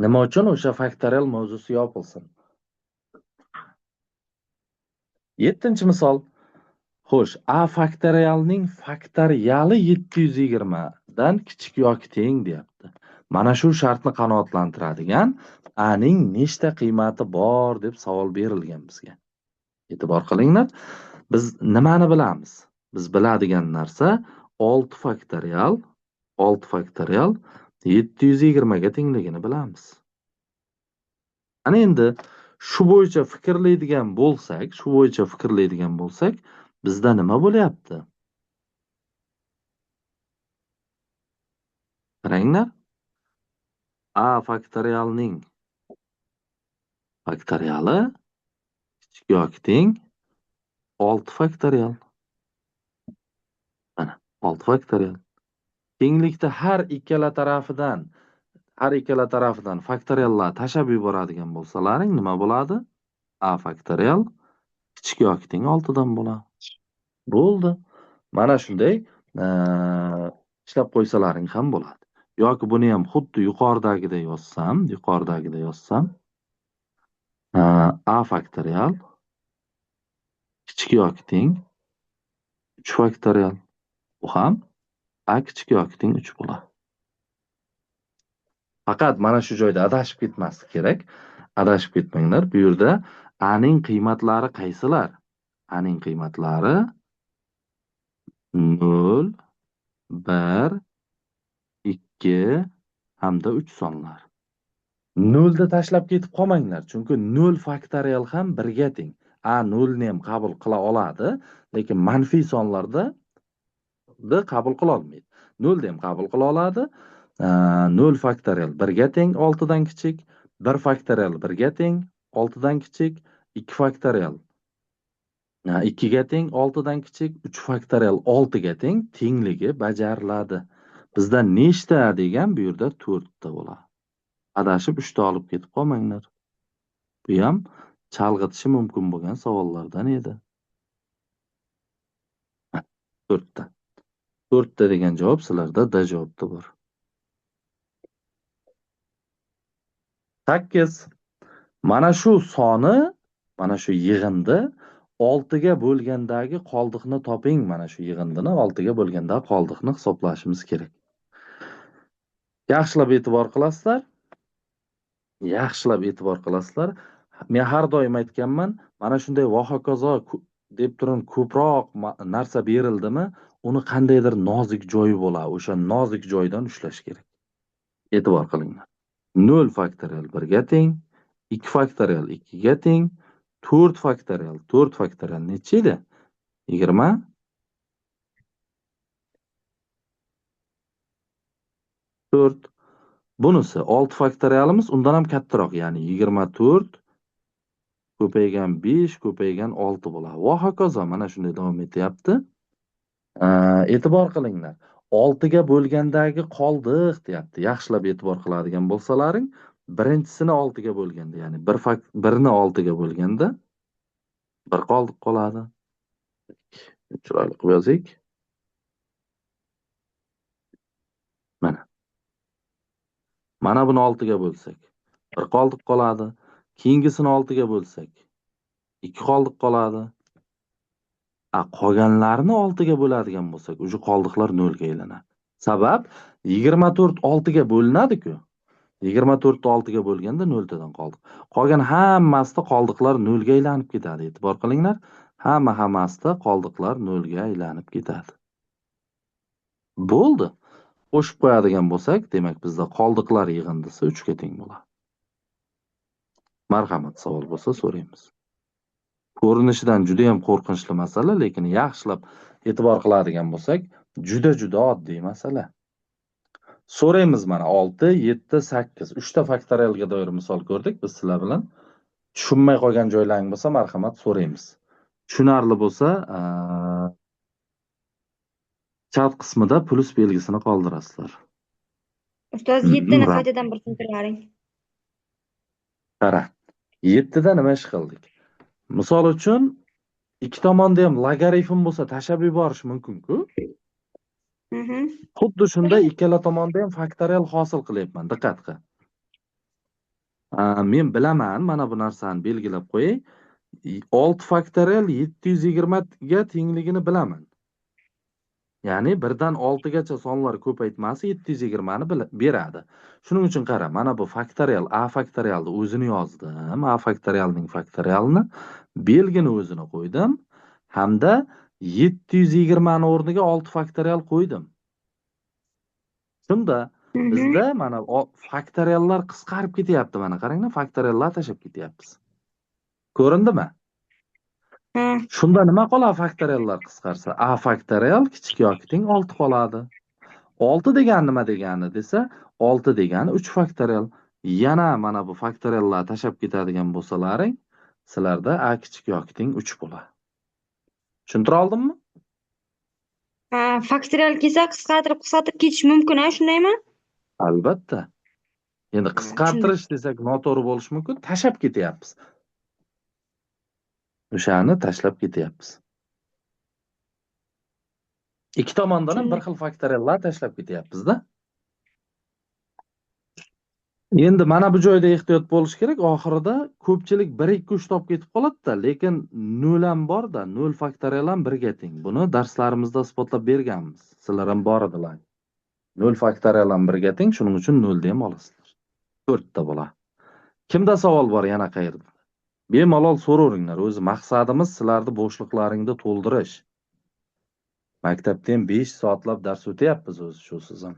Nima uchun o'sha faktorial mavzusi yopilsin? 7-chi misol. Xo'sh, a faktorialning faktoriali 720 dan kichik yoki teng deyapti. Mana shu shartni qanoatlantiradigan a ning nechta qiymati bor deb savol berilgan bizga. E'tibor qilinglar. Biz nimani bilamiz? Biz biladigan narsa 6 faktorial 720 ga tengligini bilamiz. Ana endi shu bo'yicha fikrlaydigan bo'lsak, bizda nima bo'lyapti? Qaranglar. A faktorialning faktoriali kichik yoki teng 6 faktorial. Mana 6 faktorial. Tenglikda har ikkala tarafidan faktoriallar tashab yuboradigan bo'lsalaring nima bo'ladi? A faktorial kichik yoki teng 6 dan bo'ladi. Bo'ldi. Mana shunday ishlab qo'ysalaring ham bo'ladi. Yoki buni ham xuddi yuqoridagidek yozsam, a faktorial kichik yoki teng 3 faktorial. Bu ham a kichik yoki teng 3 bo'ladi. Faqat mana shu joyda adashib ketmaslik kerak. Adashib ketmanglar. Bu yerda a ning qiymatlari qaysilar? A ning qiymatlari 0, 1, 2 hamda 3 sonlar. 0 da tashlab ketib qolmanglar, chunki 0 faktorial ham 1 ga teng. A 0 ni ham qabul qila oladi, lekin manfiy sonlarda qabul qila olmaydi. 0 da ham qabul qila oladi. 0 faktorial 1 ga teng 6 dan kichik, 1 faktorial 1 ga teng 6 dan kichik, 2 faktorial 2 ga teng 6 dan kichik, 3 faktorial 6 ga teng tengligi bajariladi. Bizda nechta degan bu yerda 4 ta bo'ladi. Adashib 3 ta olib ketib qolmanglar. Bu ham chalg'itishi mumkin bo'lgan savollardan edi. 4 ta. 4 ta degan javob sizlarda D javobda bor. 8. Mana shu soni Mana shu yig'indi 6 ga bo'lgandagi qoldiqni toping. Mana shu yig'indini 6 ga bo'lgandagi qoldiqni hisoblashimiz kerak. Yaxshilab e'tibor qilasizlar. Yaxshilab e'tibor qilasizlar. Men har doim aytganman, mana shunday va hokazo deb turib ko'proq narsa berildimi, uni qandaydir nozik joyi bo'ladi. O'sha nozik joydan ushlash kerak. E'tibor qilinglar. 0 faktorial 1 ga teng, 2 faktorial 2 ga teng, 4 faktorial necha edi? 20. 4. Bunisi 6 faktorialimiz undan ham kattaroq, ya'ni 24 ko'paygan 5 ko'paygan 6 bo'ladi. Va hokazo mana shunday davom etyapti. E'tibor qilinglar. 6 ga bo'lgandagi qoldiq deyapti. Yaxshilab e'tibor qiladigan bo'lsalaring, birinchisini 6 ga bo'lganda, ya'ni 1ni 6 ga bo'lganda 1 qoldiq qoladi. Chiroyli qilib yozaylik. Mana buni 6 ga bo'lsak, 1 qoldiq qoladi. Keyingisini 6 ga bo'lsak, 2 qoldiq qoladi. Qolganlarni 6 ga bo'ladigan bo'lsak, o'sha qoldiqlar 0 ga aylanadi. Sabab 24 6 ga bo'linadi-ku. 24 ni 6 ga bo'lganda 0 tadan qoldiq. Qolgan hammasida qoldiqlar 0 ga aylanib ketadi. E'tibor qilinglar. Hammasida qoldiqlar 0 ga aylanib ketadi. Bo'ldi. Qo'shib qo'yadigan bo'lsak, demak bizda qoldiqlar yig'indisi 3 ga teng bo'ladi. Marhamat, savol bo'lsa so'raymiz. Ko'rinishidan juda ham qo'rqinchli masala, lekin yaxshilab e'tibor qiladigan bo'lsak, juda oddiy masala. So'raymiz mana 6, 7, 8. 3 ta faktorialga doir misol ko'rdik biz sizlar bilan. Tushunmay qolgan joylaring bo'lsa, marhamat so'raymiz. Tushunarli bo'lsa, chat qismida plus belgisini qoldirasizlar. Ustoz 7 ni qaytadan bir tushuntirlaring. Qara. 7 da nima ish qildik? Misol uchun ikki tomonda ham logaritm bo'lsa tashlab yuborish mumkin-ku. Xuddi shunday ikkala tomonda ham faktorial hosil qilyapman. Diqqat qil. Men bilaman, mana bu narsani belgilab qo'yay. 6 faktorial 720 ga tengligini bilaman. Ya'ni 1 dan 6 gacha sonlar ko'paytmasi 720 ni beradi. Shuning uchun qara, mana bu faktorial, a faktorialni o'zini yozdim. A faktorialning faktorialni, belgini o'zini qo'ydim hamda 720 ni o'rniga 6 faktorial qo'ydim. Shunda bizda mana faktoriallar qisqarib ketyapti, mana qaranglar, faktoriallar tashab ketyapmiz. Ko'rindimi? Shunda nima qoladi faktoriallar qisqarsa? A faktorial kichik yoki teng 6 qoladi. 6 degani nima degani desa, 6 degani 3 faktorial. Yana mana bu faktoriallar tashab ketadigan bo'lsalaring, sizlarda a kichik yoki teng 3 bo'ladi. Tushuntira oldimmi? Faktorial kelsa qisqartirib ketish mumkin-a, shundaymi? Albatta. Endi qisqartirish desak noto'g'ri bo'lishi mumkin, tashab ketyapmiz. O'shani tashlab ketyapmiz. Ikki tomondan ham bir xil faktoriallar tashlab ketyapmiz-da. Endi mana bu joyda ehtiyot bo'lish kerak. Oxirida ko'pchilik 1 2 3 topib ketib qoladi-da, lekin 0 ham bor-da, 0 faktorial ham 1 ga teng. Buni darslarimizda isbotlab berganmiz. Sizlar ham bor edilar. 0 faktorial ham 1 ga teng, shuning uchun 0 da ham olasizlar. 4 ta bo'ladi. Kimda savol bor yana qayerda? Bemalol so'ravringlar. O'zi maqsadimiz sizlarni bo'shliqlaringni to'ldirish. Maktabda ham 5 soatlab dars o'tyapmiz o'zi shusiz ham.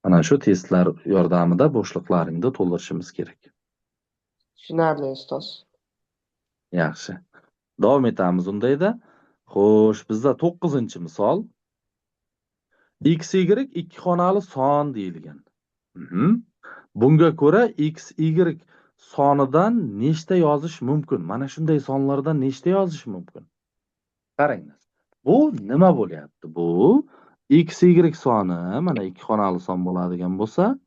Mana shu testlar yordamida bo'shliqlaringni to'ldirishimiz kerak. Tushunarli ustoz. Yaxshi. Davom etamiz undayda. Xo'sh, bizda 9-misol. X, Y ikki xonali son deyilgan. Bunga ko'ra X, Y sonidan nechta yozish mumkin? Mana shunday sonlardan nechta yozish mumkin? Qaranglar. Bu nima bo'lyapti? Bu X, Y soni, mana ikki xonali son bo'ladigan bo'lsa,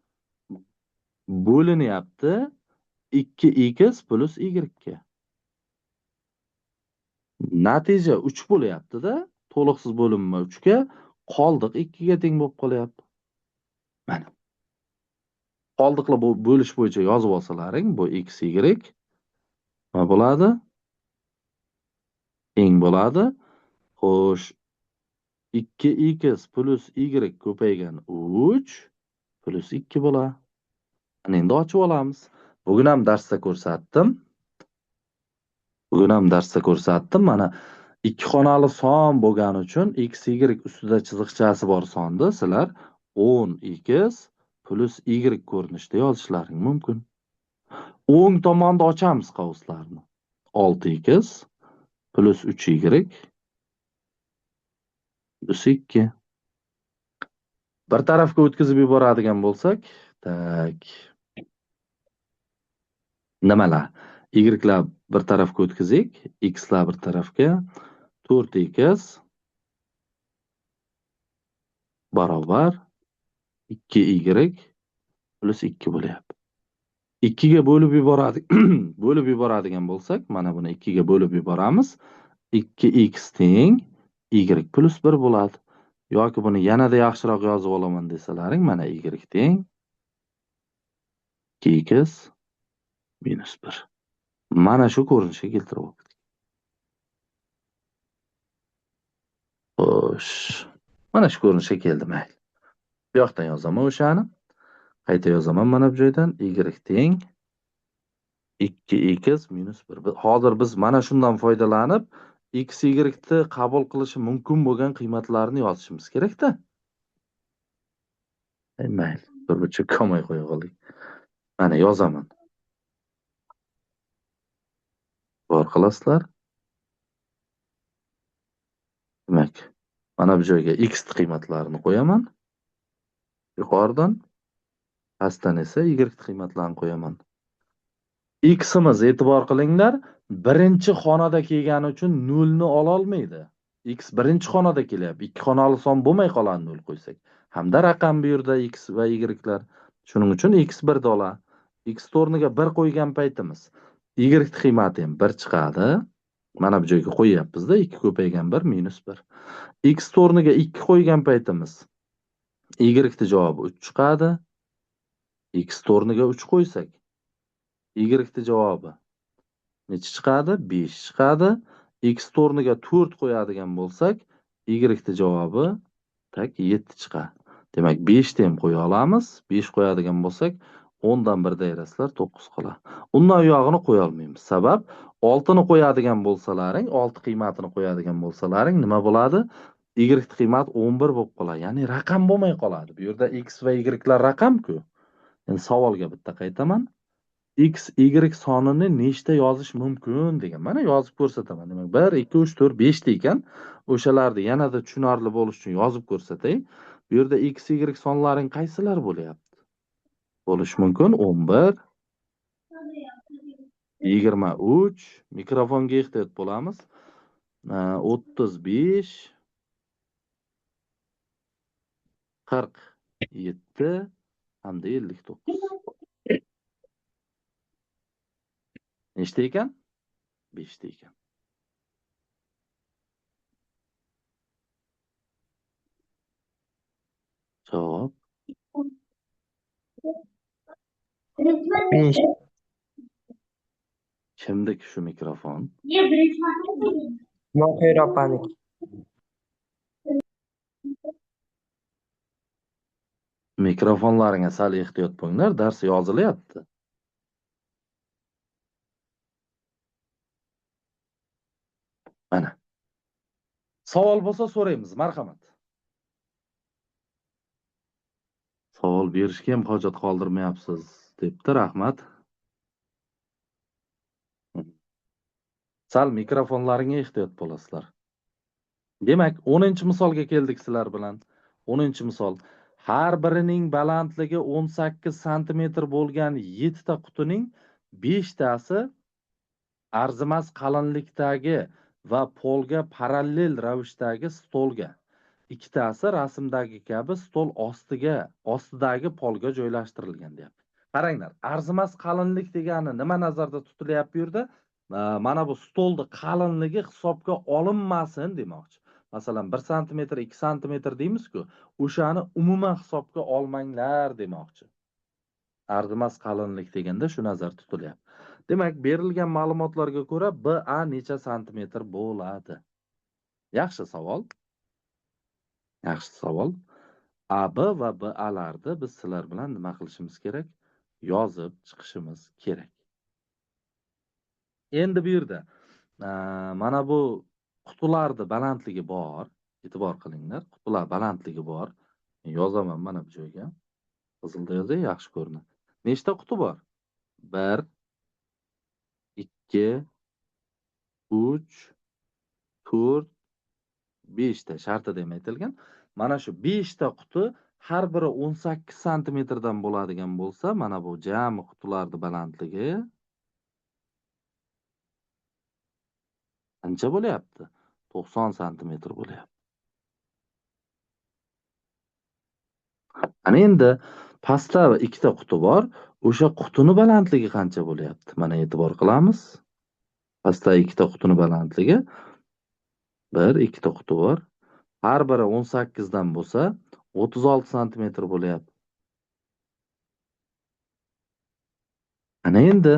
bo'linyapti 2x plus y ga. Natija 3 bo'lyapti-da, to'liqsiz bo'linma 3 ga, qoldiq 2 ga teng bo'lib qolyapti. Mana. Qoldiqlar bo'lish bo'yicha yozib olsalaring, bu x, y. nima bo'ladi? Teng bo'ladi. Xo'sh, 2x plus y ko'paygan 3 plus 2 bo'ladi. Ana endi ochib olamiz. Bugun ham darsda ko'rsatdim. Mana ikki xonali son bo'lgani uchun x, y ustida chiziqchasi bor sonni sizlar 10x plus y ko'rinishda yozishlaring mumkin. O'ng tomonda ochamiz qavslarni. 6x plus 3y plus 2. Bir tarafga o'tkazib yuboradigan bo'lsak, tak. Nimalar? Y'lar bir tarafga o'tkazing, x'lar bir tarafga. 4x barobar 2y plus 2 bo'lyapti. 2 ga bo'lib yuboradigan bo'lsak, mana buni 2 ga bo'lib yuboramiz. 2x teng y plus 1 bo'ladi. Yoki buni yanada yaxshiroq yozib olaman desalaring, mana y teng 2x minus 1. Mana shu ko'rinishga keltirib oldik. Xo'sh, mana shu ko'rinishga keldi, mayli. Bu yoqdan yozaman o'shani. Qayta yozaman mana bu joydan y teng 2x minus 1. Hozir biz mana shundan foydalanib x, y ni qabul qilishi mumkin bo'lgan qiymatlarni yozishimiz kerak-da. Mayli, bir burchak komay qo'ya qoling. Mana yozaman. Bor qilasizlar. Demak, mana bu joyga x qiymatlarini qo'yaman. Yuqoridan pastdan esa y qiymatlarini qo'yaman. X'imiz e'tibor qilinglar, birinchi xonada kelgani uchun 0 ni ola olmaydi. X birinchi xonada kelyapti. Ikki xonali son bo'lmay qoladi 0 qo'ysak. Hamda raqam bu yerda x va y'lar. Shuning uchun x 1 da oladi. X o'rniga 1 qo'ygan paytimiz y qiymati ham 1 chiqadi. Mana bu joyga qo'yyapmiz-da, 2 ko'paygan 1 minus 1. X o'rniga 2 qo'ygan paytimiz y javobi 3 chiqadi. X o'rniga 3 qo'ysak y javobi necha chiqadi? 5 chiqadi. X o'rniga 4 qo'yadigan bo'lsak, y javobi tak 7 chiqadi. Demak, 5 ni ham qo'ya olamiz. 5 qo'yadigan bo'lsak, 10 dan 1 dayrasizlar 9 qoladi. Undan uyog'ini qo'ya olmaymiz. Sabab 6 ni qo'yadigan bo'lsalaring, 6 qiymatini qo'yadigan bo'lsalaring nima bo'ladi? Y qiymat 11 bo'lib qoladi. Ya'ni raqam bo'lmay qoladi. Bu yerda x va y'lar raqam-ku. Endi savolga bitta qaytaman. X, y sonini nechta yozish mumkin degan. Mana yozib ko'rsataman. Demak, 1, 2, 3, 4, 5 ta ekan. O'shalarni yanada tushunarli bo'lish uchun yozib ko'rsatay. Bu yerda x, y sonlaring qaysilar bo'lyapti? Bo'lish mumkin 11, 23, mikrofonga ehtiyot bo'lamiz. 35, 47 hamda 59. Nechta ekan? 5 ta ekan. Javob 5. kimniki shu mikrofon? Mohira opaniki. Mikrofonlaringga sal ehtiyot bo'linglar, dars yozilyapti. Mana. Savol bo'lsa so'raymiz, marhamat. Savol berishga ham hojat qoldirmayapsiz, debdi, rahmat. Sal mikrofonlaringga ehtiyot bo'lasizlar. Demak, 10-misolga keldik sizlar bilan. 10-misol. Har birining balandligi 18 sm bo'lgan 7 ta qutining 5 tasi arzimas qalinlikdagi va polga parallel ravishdagi stolga, ikkitasi rasmdagi kabi stol ostidagi polga joylashtirilgan deyapti. Qaranglar, arzimas qalinlik degani nima nazarda tutilyapti bu yerda? Mana bu stolni qalinligi hisobga olinmasin demoqchi. Masalan, 1 sm, 2 sm deymiz-ku, o'shani umuman hisobga olmanglar demoqchi. Arzimas qalinlik deganda shu nazar tutilyapti. Demak, berilgan ma'lumotlarga ko'ra BA necha santimetr bo'ladi? Yaxshi savol. Yaxshi savol. AB va BAlarni biz sizlar bilan nima qilishimiz kerak? Yozib chiqishimiz kerak. Endi bu yerda mana bu qutilarni balandligi bor. E'tibor qilinglar. Qutilar balandligi bor. Yozaman mana bu joyga. Qizilda yozay, yaxshi ko'rinadi. Nechta quti bor? 1, 2, 3, 4, 5 ta shartida ham aytilgan. Mana shu 5 ta quti har biri 18 santimetrdan bo'ladigan bo'lsa, mana bu jami qutilarning balandligi qancha bo'lyapti? 90 santimetr bo'lyapti. Ana endi pastda ikkita quti bor. O'sha qutini balandligi qancha bo'lyapti? Mana e'tibor qilamiz. Pastda ikkita qutini balandligi 1, ikkita quti bor. Har biri 18 dan bo'lsa, 36 santimetr bo'lyapti. Ana endi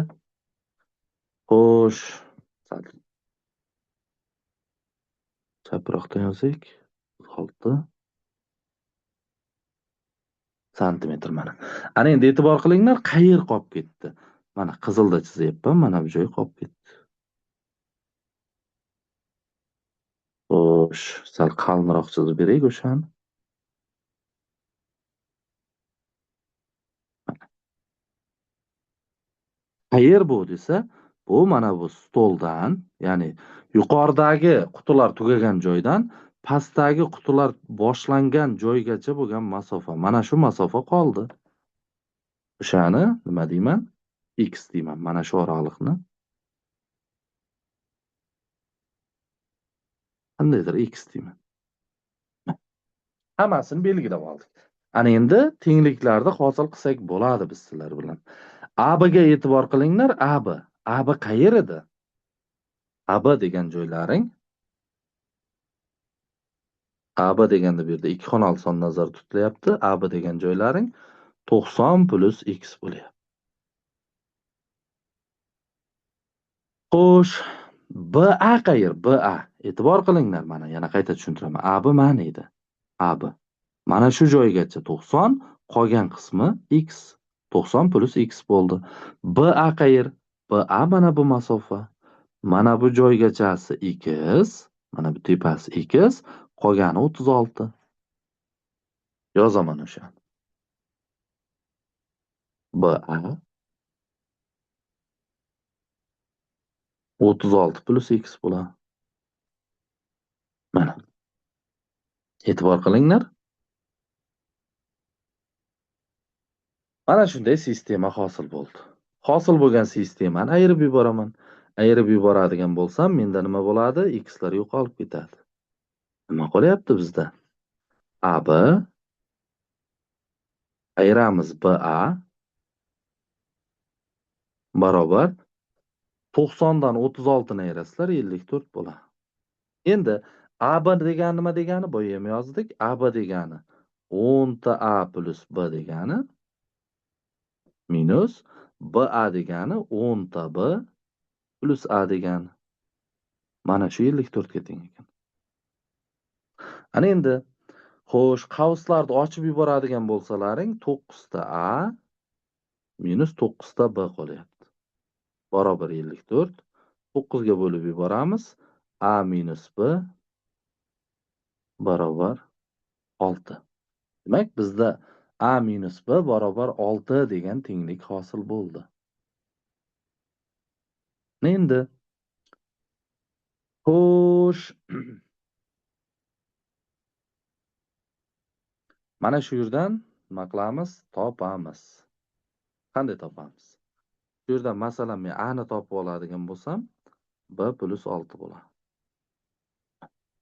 xo'sh, chaproqdan yozaylik. 6 santimetr mana. Ana endi e'tibor qilinglar, qayer qolib ketdi? Mana qizilda chizyapman, mana bu joy qolib ketdi. Xo'sh, sal qalinroq chizib beraylik o'shani. Qayer bu desa, bu mana bu stoldan, ya'ni yuqoridagi qutilar tugagan joydan pastdagi qutilar boshlangan joygacha bo'lgan masofa. Mana shu masofa qoldi. O'shani nima deyman? X deyman. Mana shu oraliqni qandaydir X deyman. Hammasini belgilab oldik. Ana endi tengliklarni hosil qilsak bo'ladi biz sizlar bilan. AB ga e'tibor qilinglar, AB. AB qayerida? AB degan joylaring AB deganda bu yerda ikki xonali son nazarda tutilyapti. AB degan joylaring 90 plus X bo'lyapti. Xo'sh, BA qayer? BA. E'tibor qilinglar, mana yana qayta tushuntiraman. AB mana edi. AB. Mana shu joygacha 90, qolgan qismi X. 90 plus X bo'ldi. BA qayer? BA mana bu masofa. Mana bu joygachasi X, mana bu tepasi X, qolgani 36. Yozaman o'sha. BA 36 plus X bo'ladi. Mana. E'tibor qilinglar. Mana shunday sistema hosil bo'ldi. Hosil bo'lgan sistemani ayirib yuboraman. Ayirib yuboradigan bo'lsam, menda nima bo'ladi? X'lar yo'qolib ketadi. Nima qolyapti bizda? AB ayiramiz BA barobar 90 dan 36 ni ayirasizlar 54 bo'ladi. Endi AB degani nima degani? Boya ham yozdik. AB degani 10 ta A plus B degani minus BA degani 10 ta B plus A degani. Mana shu 54 ga teng ekan. Ana endi xo'sh, qavslarni ochib yuboradigan bo'lsalaring 9 ta A minus 9 ta B qolyapti. Barobar 54. 9 ga bo'lib yuboramiz. A minus B barobar 6. Demak, bizda A minus B barobar 6 degan tenglik hosil bo'ldi. Endi xo'sh, mana shu yerdan nima qilamiz? Topamiz. Qanday topamiz? Bu yerdan masalan men A ni topib oladigan bo'lsam, B plus 6 bo'ladi.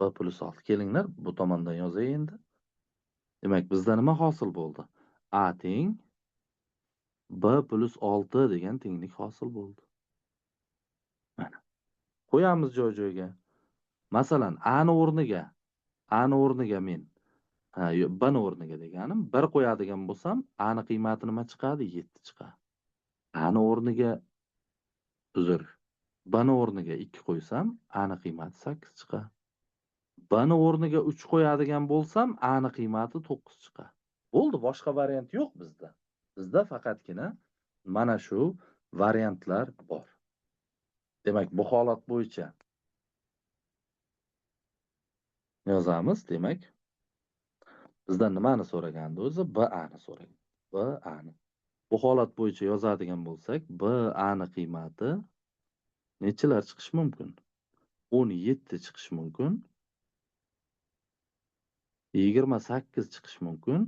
B plus 6. Kelinglar, bu tomondan yozay endi. Demak, bizda nima hosil bo'ldi? A teng B plus 6 degan tenglik hosil bo'ldi. Mana. Qo'yamiz joy-joyga. Masalan, A ni o'rniga men B ni o'rniga deganim 1 qo'yadigan bo'lsam, A ni qiymati nima chiqadi? 7 chiqadi. A ni o'rniga uzr. B ni o'rniga 2 qo'ysam, A ni qiymati 8 chiqadi. B ni o'rniga 3 qo'yadigan bo'lsam, A ni qiymati 9 chiqadi. Bo'ldi, boshqa variant yo'q bizda. Bizda faqatgina mana shu variantlar bor. Demak, bu holat bo'yicha yozamiz. Demak, bizdan nimani so'ragandi o'zi? BA ni so'ragan. BA ni. Bu holat bo'yicha yozadigan bo'lsak, BA ni qiymati nechilar chiqishi mumkin? 17 chiqishi mumkin. 28 chiqishi mumkin.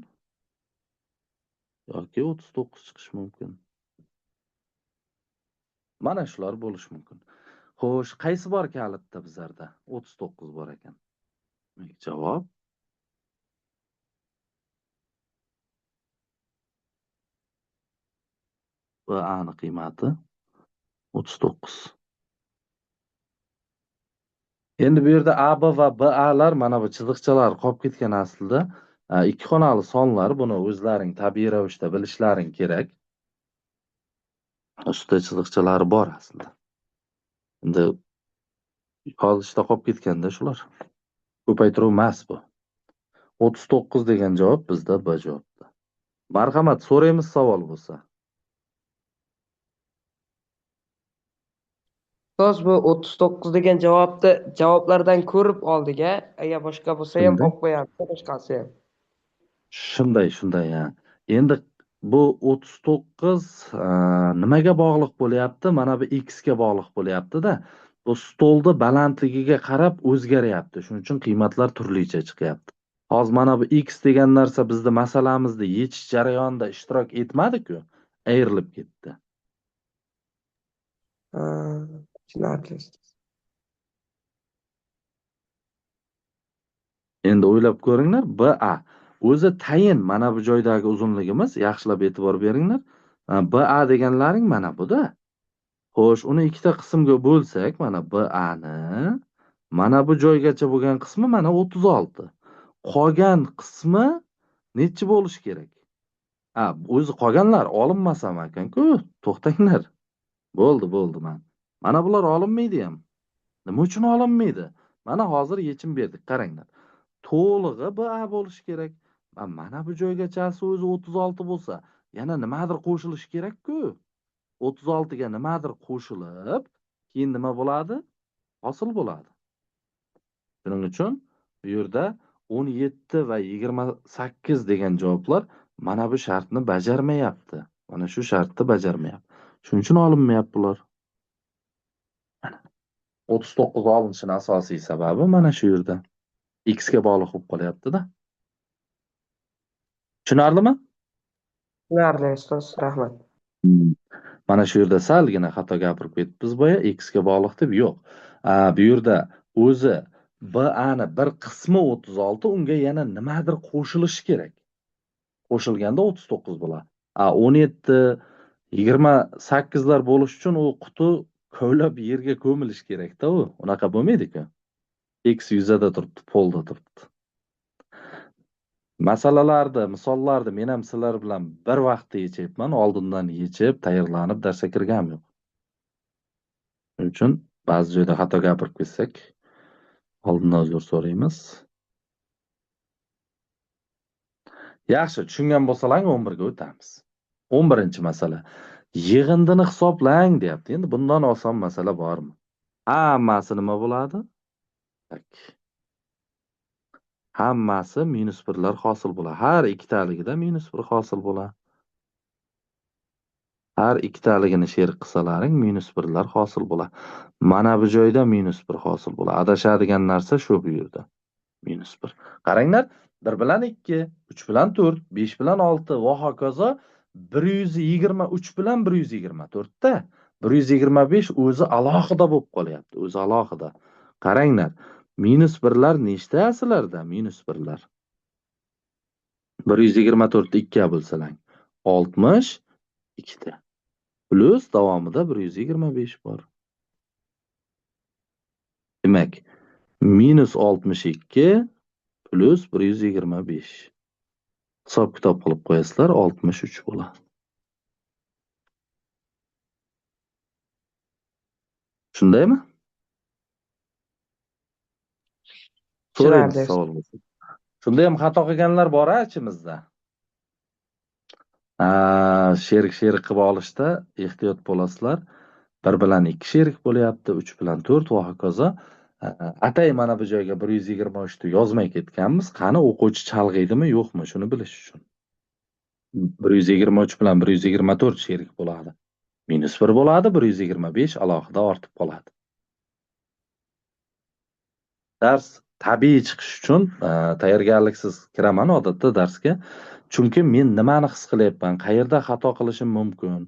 Yoki 39 chiqishi mumkin. Mana shular bo'lishi mumkin. Xo'sh, qaysi bor kalitda bizlarda? 39 bor ekan. Javob BA ni qiymati 39. Endi bu yerda AB va BAlar mana bu chiziqchalar qolib ketgan aslida. Ikki xonali sonlar, buni o'zlaring tabiiy ravishda bilishlaring kerak. Ustida chiziqchalari bor aslida. Endi yozishda qolib ketganda shular. Ko'paytiruv emas bu. 39 degan javob bizda B javobda. Marhamat, so'raymiz savol bo'lsa. Ustoz, bu 39 degan javoblardan ko'rib oldik-a. Agar boshqa bo'lsa ham Shunday. olib qo'yamiz, boshqasi ham. Shunday ya. Endi bu 39 nimaga bog'liq bo'lyapti? Mana bu x ga bog'liq bo'lyapti-da. Bu stolda balandligiga qarab o'zgaryapti. Shuning uchun qiymatlar turlicha chiqyapti. Hozir mana bu x degan narsa bizda masalamizni yechish jarayonida ishtirok etmadi-ku, ayrilib ketdi. Ha, tushunarli ustoz. Endi o'ylab ko'ringlar, BA o'zi tayin mana bu joydagi uzunligimiz, yaxshilab e'tibor beringlar. BA deganlaring mana bu-da. Xo'sh, uni ikkita qismga bo'lsak, mana BA ni mana bu joygacha bo'lgan qismi mana 36. Qolgan qismi nechi bo'lishi kerak? O'zi qolganlar olinmasam ekan-ku. To'xtanglar. Bo'ldi, mana bular olinmaydi ham. Nima uchun olinmaydi? Mana hozir yechim berdik, qaranglar. To'lig'i BA bo'lishi kerak. Mana bu joygachasi o'zi 36 bo'lsa, yana nimadir qo'shilishi kerak-ku. 36 ga nimadir qo'shilib, keyin nima bo'ladi? Hosil bo'ladi. Shuning uchun bu yerda 17 va 28 degan javoblar mana bu shartni bajarmayapti. Mana shu shartni bajarmayapti. Shuning uchun olinmayapti bular. 39 olinishining asosiy sababi mana shu yerda. X ga bog'liq bo'lib qolyapti-da. Tushunarlimi? Tushunarli ustoz, rahmat. Mana shu yerda salgina xato gapirib ketibmiz boya, x ga bog'liq deb yo'q. Bu yerda o'zi BA ni bir qismi 36, unga yana nimadir qo'shilishi kerak. Qo'shilganda 39 bo'ladi. 17, 28 lar bo'lish uchun u quti kovlab yerga ko'milishi kerak-da u. Unaqa bo'lmaydi-ku. X yuzada turibdi, polda turibdi. Masalalarni, misollarni men ham sizlar bilan bir vaqtda yechyapman, oldindan yechib, tayyorlanib darsga kirganim yo'q. Shuning uchun ba'zi joyda xato gapirib ketsak, oldindan uzr so'raymiz. Yaxshi, tushungan bo'lsalaring 11 ga o'tamiz. 11-masala. Yig'indini hisoblang deyapti. Endi bundan oson masala bormi? Hammasi nima bo'ladi? Hammasi -1lar hosil bo'ladi. Har ikkitaligida -1 hosil bo'ladi. Har ikkitaligini sherik qilsalaring -1lar hosil bo'ladi. Mana bu joyda -1 hosil bo'ladi. Adashadigan narsa shu bu yerda. -1. Qaranglar, 1 bilan 2, 3 bilan 4, 5 bilan 6 va hokazo 123 bilan 124 da. 125 o'zi alohida bo'lib qolyapti. O'zi alohida. Qaranglar, -1lar nechta sizlarda? -1lar. 124 ni 2 ga bo'lsalang 62 ta. Plus davomida 125 bor. Demak, -62 plus 125. Hisob kitob qilib qo'yasizlar, 63 bo'ladi. Shundaymi? So'raymiz tushunarli. savol bo'lsa. Shunda ham xato qilganlar bor ichimizda. Sherik qilib olishda ehtiyot bo'lasizlar. 1 bilan 2 sherik bo'lyapti, 3 bilan 4 va hokazo. Atay mana bu joyga 123 ni yozmay ketganmiz. Qani o'quvchi chalg'iydimi, yo'qmi, shuni bilish uchun. 123 bilan 124 sherik bo'ladi. -1 bo'ladi, 125 alohida ortib qoladi. Dars tabiiy chiqish uchun tayyorgarliksiz kiraman odatda darsga. Chunki men nimani his qilyapman, qayerda xato qilishim mumkin,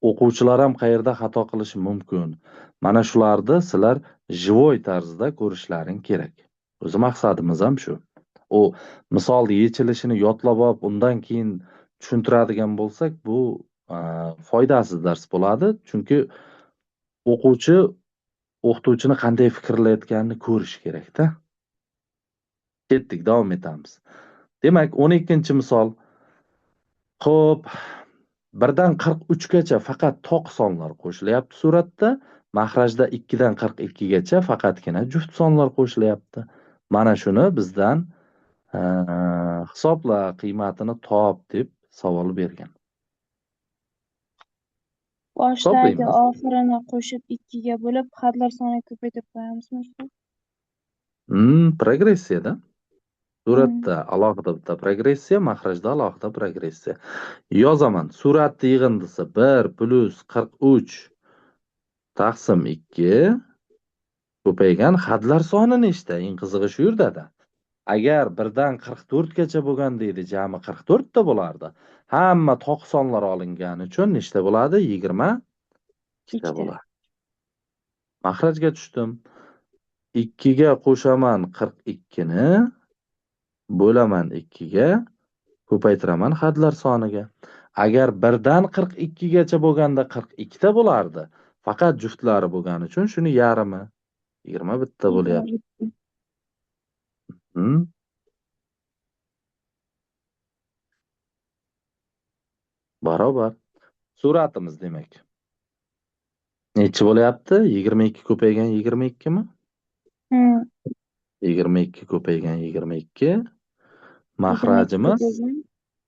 o'quvchilar ham qayerda xato qilishi mumkin. Mana shularni sizlar живой tarzda ko'rishlaring kerak. O'zi maqsadimiz ham shu. U misolni yechilishini yodlab olib, undan keyin tushuntiradigan bo'lsak, bu foydasiz dars bo'ladi. Chunki o'quvchi o'qituvchini qanday fikrlayotganini ko'rish kerak-da. Ketdik, davom etamiz. Demak, 12-misol. Xo'p, 1 dan 43 gacha faqat toq sonlar qo'shilyapti suratda. Mahrajda 2 dan 42 gacha faqatgina juft sonlar qo'shilyapti. Mana shuni bizdan hisobla, qiymatini top deb savol bergan. Boshdagi Hisoblaymiz. oxirini qo'shib 2 ga bo'lib, xatlar sonini ko'paytirib qo'yamizmi ustoz? Progressiyada. Suratda alohida bitta progressiya, mahrajda alohida progressiya. Yozaman. Suratni yig'indisi 1 + 43 taqsim 2 ko'paygan xatlar soni nechta? Eng qizig'i shu yerda-da. Agar 1 dan 44 gacha bo'lganda edi, jami 44 ta bo'lardi. Hamma toq sonlar olingani uchun nechta bo'ladi? 22 ta bo'ladi. Mahrajga tushdim. 2 ga qo'shaman 42 ni, bo'laman 2 ga, ko'paytiraman xatlar soniga. Agar 1 dan 42 gacha bo'lganda 42 ta bo'lardi. Faqat juftlari bo'lgani uchun shuni yarmi 21 ta bo'lyapti. Barobar. Suratimiz demak. Nechi bo'lyapti? 22 ko'paygan 22 mi? 22 ko'paygan 22. Mahrajimiz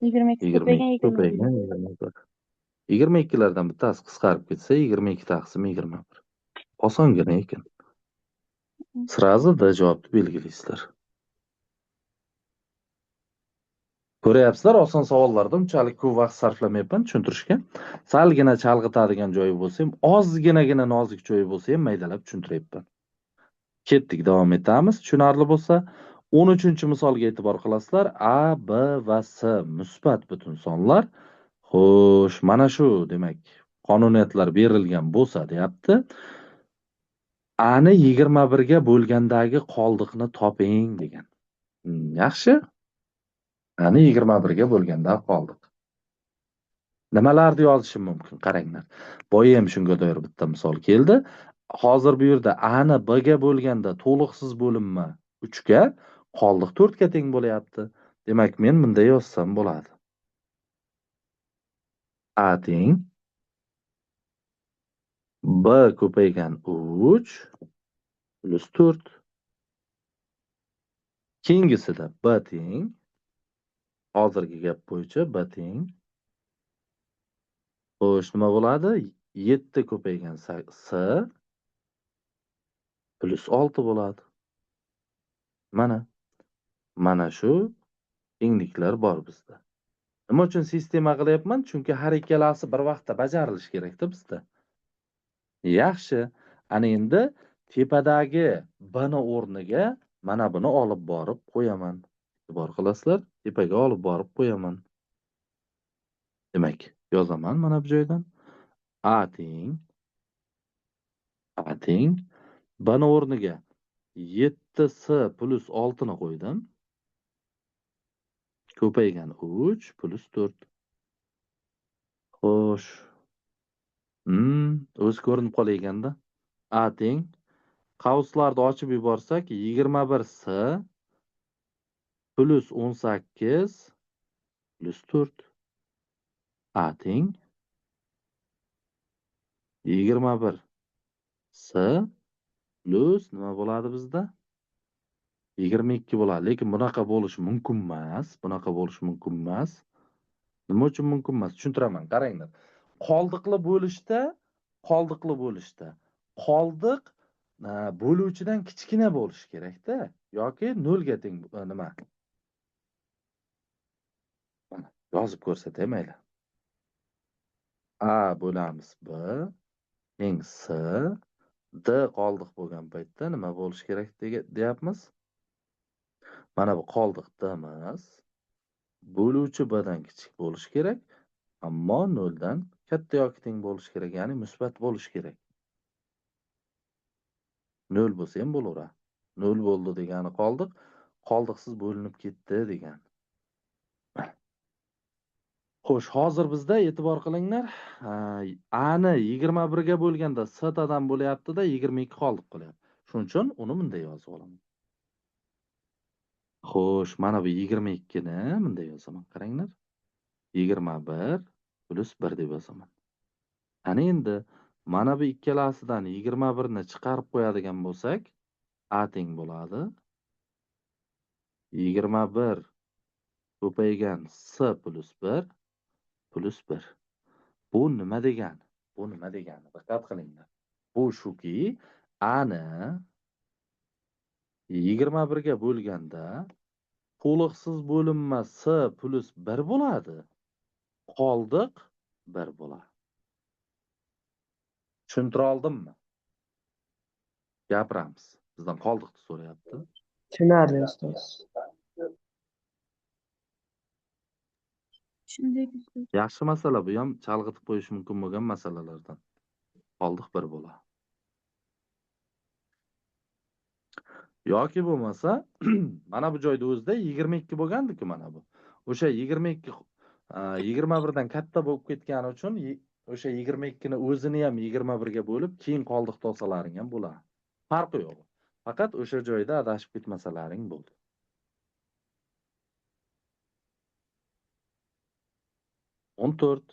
22 ko'paygan 22 ko'paygan 21. 22 lardan bittasi qisqarib ketsa 22 taqsim 21. Osongina ekan. Sразу da javobni belgilaysizlar. Ko'ryapsizlar, oson savollarda unchalik ko'p vaqt sarflamayapman tushuntirishga. Salgina chalg'itadigan joyi bo'lsa ham, ozginagina nozik joyi bo'lsa ham maydalab tushuntiryapman. Ketdik, davom etamiz. Tushunarli bo'lsa, 13-misolga e'tibor qilasizlar. A, B va S musbat butun sonlar. Xo'sh, mana shu, demak, qonuniyatlar berilgan bo'lsa, deyapti. A ni 21 ga bo'lgandagi qoldiqni toping degan. Yaxshi. A ni 21 ga bo'lganda qoldiq. Nimalarni yozishim mumkin? Qaranglar. Boya ham shunga doir bitta misol keldi. Hozir bu yerda A ni B ga bo'lganda to'liqsiz bo'linma 3 ga, qoldiq 4 ga teng bo'lyapti. Demak, men bunday yozsam bo'ladi. A teng B ko'paygan 3 + 4. Keyingisida B teng, hozirgi gap bo'yicha B teng. Xo'sh, nima bo'ladi? 7 ko'paygan S + 6 bo'ladi. Mana shu tengliklar bor bizda. Nima uchun sistema qilyapman? Chunki har ikkalasi bir vaqtda bajarilishi kerak-da bizda. Yaxshi. Ana endi tepadagi B ni o'rniga mana buni olib borib qo'yaman. E'tibor qilasizlar, tepaga olib borib qo'yaman. Demak, yozaman mana bu joydan. A teng B ni o'rniga 7S + 6 ni qo'ydim. Ko'paygan 3 + 4. Xo'sh. O'zi ko'rinib qolayotganda. A teng. Qavslarni ochib yuborsak 21S + 18 + 4. A teng 21 S plus nima bo'ladi bizda? 22 bo'ladi. Lekin bunaqa bo'lishi mumkin emas. Bunaqa bo'lishi mumkin emas. Nima uchun mumkin emas? Tushuntiraman. Qaranglar. Qoldiqli bo'lishda qoldiq bo'luvchidan kichkina bo'lishi kerak-da yoki 0 ga teng nima? Mana yozib ko'rsatay mayli. A bo'lamiz B teng S D qoldiq bo'lgan paytda nima bo'lishi kerak deyapmiz? Mana bu qoldiq D'miz. Bo'luvchi B'dan kichik bo'lishi kerak, ammo 0 dan katta yoki teng bo'lishi kerak, ya'ni musbat bo'lishi kerak. 0 bo'lsa ham bo'laveradi. 0 bo'ldi degani qoldiqsiz bo'linib ketdi degani. Xo'sh, hozir bizda e'tibor qilinglar. A ni 21 ga bo'lganda S tadan bo'lyapti-da, 22 qoldiq qolyapti. Shuning uchun uni bunday yozib olaman. Xo'sh, mana bu 22 ni bunday yozaman. Qaranglar. 21 plus 1 deb yozaman. Ana endi mana bu ikkalasidan 21 ni chiqarib qo'yadigan bo'lsak, A teng bo'ladi. 21 ko'paygan S plus 1 plus 1. Bu nima degani? Bu nima degani? Diqqat qilinglar. Bu shuki, A ni 21 ga bo'lganda to'liqsiz bo'linma S plus 1 bo'ladi. Qoldiq 1 bo'ladi. Tushuntira oldimmi? Gapiramiz. Bizdan qoldiqni so'rayapti. Tushunarli ustoz. Shunday ustoz. Yaxshi masala, bu ham chalg'itib qo'yish mumkin bo'lgan masalalardan. Qoldiq 1 bo'ladi. Yoki bo'lmasa, mana bu joyda o'zida 22 bo'lgandi-ku mana bu. O'sha 22 21 dan katta bo'lib ketgani uchun o'sha 22 ni o'zini ham 21 ga bo'lib, keyin qoldiq tolsalaring ham bo'ladi. Farqi yo'q. Faqat o'sha joyda adashib ketmasalaring bo'ldi. o'n to'rt.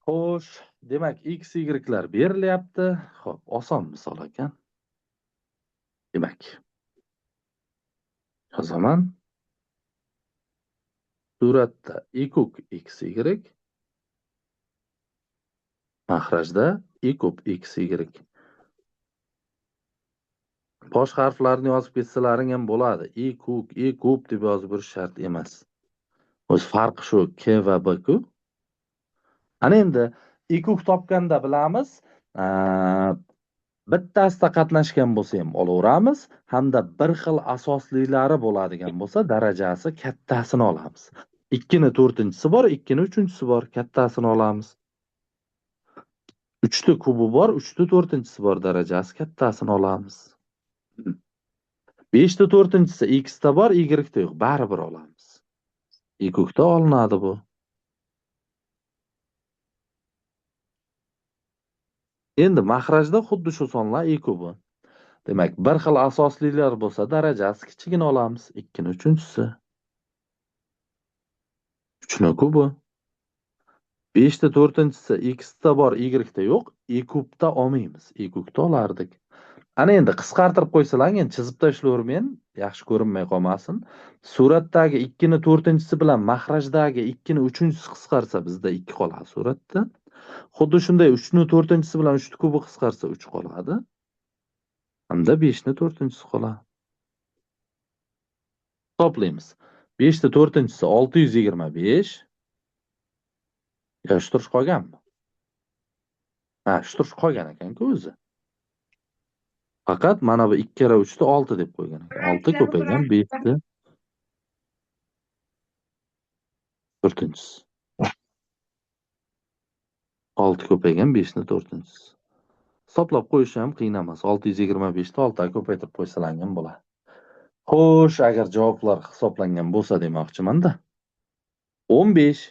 Xo'sh, demak x, y'lar berilyapti. Xo'p, oson misol ekan. Demak, yozaman. Suratda i kub x, y. Mahrajda i kub x, y. Bosh harflarni yozib ketsalaring ham bo'ladi. I kub deb yozib berish shart emas. O'z farqi shu k va b ku. Ana endi i kub topganda bilamiz, bittasida qatnashgan bo'lsa ham olaveramiz, hamda bir xil asoslilari bo'ladigan bo'lsa, darajasi kattasini olamiz. 2 ni 4-chisi bor, 2 ni 3-chisi bor, kattasini olamiz. 3 ta kubi bor, 3 ta 4-chisi bor, darajasi kattasini olamiz. 5 ta 4-chisi x ta bor, y ta yo'q, baribir olamiz. I kubda olinadi bu. Endi mahrajda xuddi shu sonlar i kubi. Demak, bir xil asoslilar bo'lsa, darajasi kichigini olamiz. 2 ni 3-chisi. 3 ni kubi. 5 ta 4-chisi x ta bor, y ta yo'q, i kubda olmaymiz. I kubda olardik. Ana endi qisqartirib qo'ysalang, endi chizib tashlavermen, yaxshi ko'rinmay qolmasin. Suratdagi 2 ni 4-chisi bilan mahrajdagi 2 ni 3-chisi qisqarsa, bizda 2 qoladi suratda. Xuddi shunday 3 ni 4-chisi bilan 3 ni kubi qisqarsa 3 qoladi. Hamda 5 ni 4-chisi qoladi. Toplaymiz. 5 ni 4-chisi 625. Ya shu qolganmi? Ha, shu qolgan ekan-ku o'zi. Faqat mana bu 2 kere 3 da 6 deb qo'ygan ekan. 6 ko'paygan 5 da 4-chisi. 6 ko'paygan 5 ni 4-chisi. Hisoblab qo'yish ham qiyin emas. 625 da 6 ga ko'paytirib qo'ysalang ham bo'ladi. Xo'sh, agar javoblar hisoblangan bo'lsa demoqchiman-da. 15.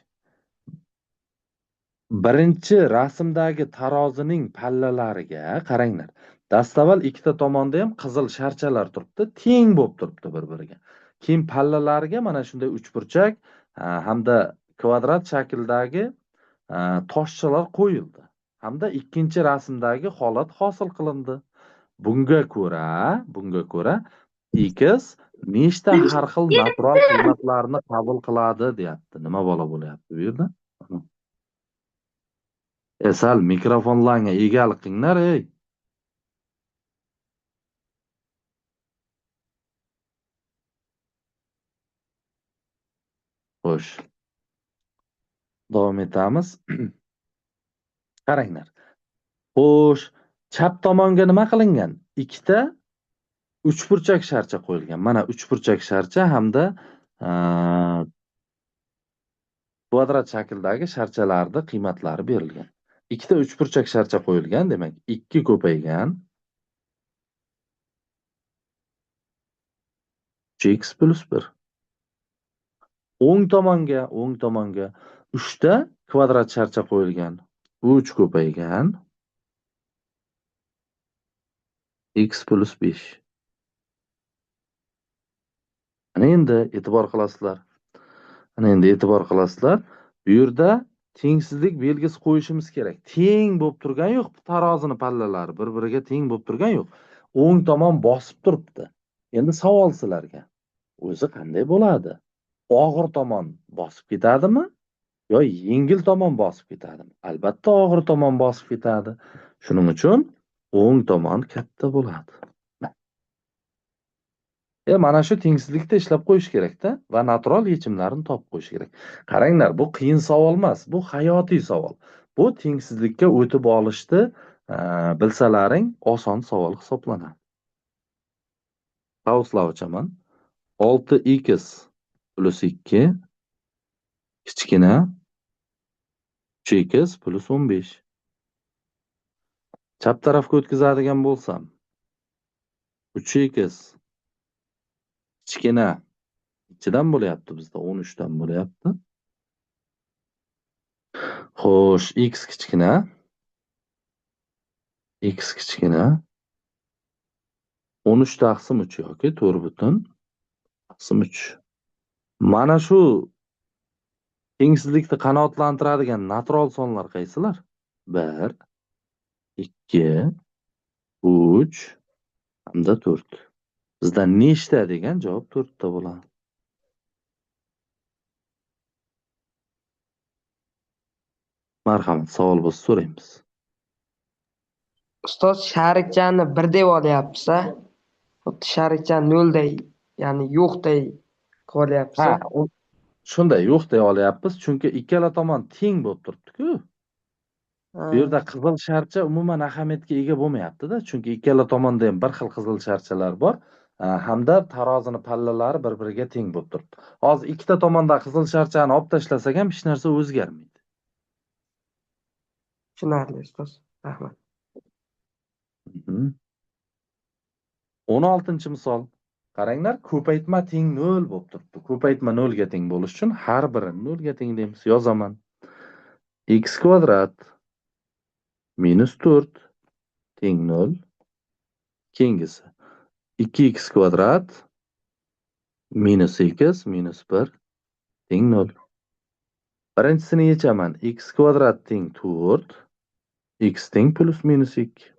Birinchi rasmdagi tarozining pallalariga qaranglar. Dastavval ikkita tomonda ham qizil sharchalar turibdi, teng bo'lib turibdi bir-biriga. Keyin pallalariga mana shunday uchburchak hamda kvadrat shakldagi toshchalar qo'yildi. hamda ikkinchi rasmdagi holat hosil qilindi. Bunga ko'ra x nechta har xil natural qiymatlarni qabul qiladi deyapti. Nima bola bo'lyapti bu yerda? Sal mikrofonlarga egalik qilinglar, ey. Xo'sh. Davom etamiz. Qaranglar. Xo'sh, chap tomonga nima qilingan? Ikkita uchburchak sharcha qo'yilgan. Mana uchburchak sharcha hamda kvadrat shakldagi sharchalarning qiymatlari berilgan. Ikkita uchburchak sharcha qo'yilgan, demak 2 ko'paygan 3x plus 1. O'ng tomonga 3 ta kvadrat sharcha qo'yilgan. 3 ko'paygan x plus 5. Ana endi e'tibor qilasizlar. Bu yerda tengsizlik belgisi qo'yishimiz kerak. Teng bo'lib turgan yo'q, tarozini pallalari bir-biriga teng bo'lib turgan yo'q. O'ng tomon bosib turibdi. Endi savol sizlarga. O'zi qanday bo'ladi? Og'ir tomon bosib ketadimi? Yo yengil tomon bosib ketadimi? Albatta og'ir tomon bosib ketadi. Shuning uchun o'ng tomon katta bo'ladi. Mana shu tengsizlikda ishlab qo'yish kerak-da va natural yechimlarini topib qo'yish kerak. Qaranglar, bu qiyin savol emas, bu hayotiy savol. Bu tengsizlikka o'tib olishni bilsalaring oson savol hisoblanadi. Qauslar ochaman. 6x plus 2 kichkina 3x plus 15. Chap tarafga o'tkazadigan bo'lsam 3x kichkina ichidan bo'lyapti, bizda 13 dan bo'lyapti. Xo'sh, x kichkina 13 taqsim 3 yoki 4/3. Mana shu tengsizlikni qanoatlantiradigan natural sonlar qaysilar? 1, 2, 3 hamda 4. Bizda nechta degan javob 4 ta bo'ladi. Marhamat, savol bo'lsa so'raymiz. Ustoz sharikchani 1 deb olyapsiz-a? Xuddi sharikchani 0 day, ya'ni yo'qday qilyapsiz. Shunday yo'qday olyapmiz, chunki ikkala tomon teng bo'lib turibdi-ku. Bu yerda qizil sharcha umuman ahamiyatga ega bo'lmayapti-da, chunki ikkala tomonda ham bir xil qizil sharchalar bor, hamda tarozini pallalari bir-biriga teng bo'lib turibdi. Hozir ikkita tomonda qizil sharchani olib tashlasak ham hech narsa o'zgarmaydi. Tushunarli ustoz. Rahmat. 16-misol. Qaranglar, ko'paytma teng 0 bo'lib turibdi. Ko'paytma 0 ga teng bo'lish uchun har birini 0 ga teng deymiz. Yozaman. X kvadrat minus 4 teng 0. Keyingisi 2x kvadrat minus x minus 1 teng 0. Birinchisini yechaman. X kvadrat teng 4, x teng plus minus 2.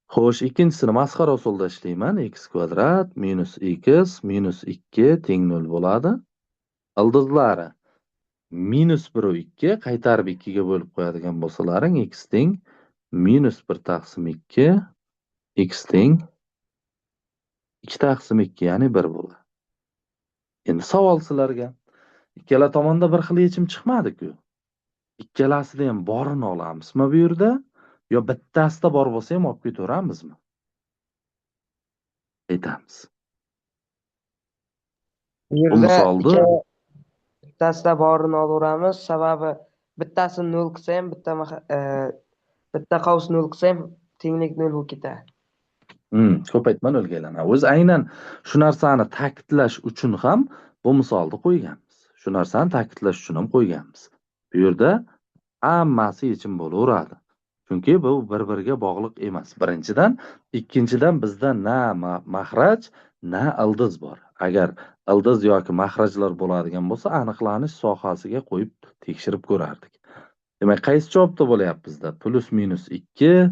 Xo'sh, ikkinchisini masxara usulda ishlayman. X kvadrat minus x minus 2 teng 0 bo'ladi. Ildizlari minus 1 va 2 qaytarib 2 ga bo'lib qo'yadigan bo'lsalaring, x teng minus 1 taqsim 2, x teng 2 taqsim 2, ya'ni 1 bo'ladi. Endi savol sizlarga. Ikkala tomonda bir xil yechim chiqmadi-ku. Ikkalasida ham borini olamizmi bu yerda? Yo bittasida bor bo'lsa ham olib ketaveramizmi? Aytamiz. Bu yerda misolda bittasida borini olaveramiz, sababi bittasini 0 qilsa ham, bitta qavs 0 qilsa ham tenglik 0 bo'lib ketadi. Ko'paytma 0 ga aylanadi. O'zi aynan shu narsani ta'kidlash uchun ham bu misolni qo'yganmiz. Shu narsani ta'kidlash uchun ham qo'yganmiz. Bu yerda hammasi yechim bo'laveradi. Chunki bu bir-biriga bog'liq emas. Birinchidan, ikkinchidan bizda na maxraj, na ildiz bor. Agar ildiz yoki mahrajlar bo'ladigan bo'lsa, aniqlanish sohasiga qo'yib tekshirib ko'rardik. Demak, qaysi javobda bo'lyapmizda? Plus minus 2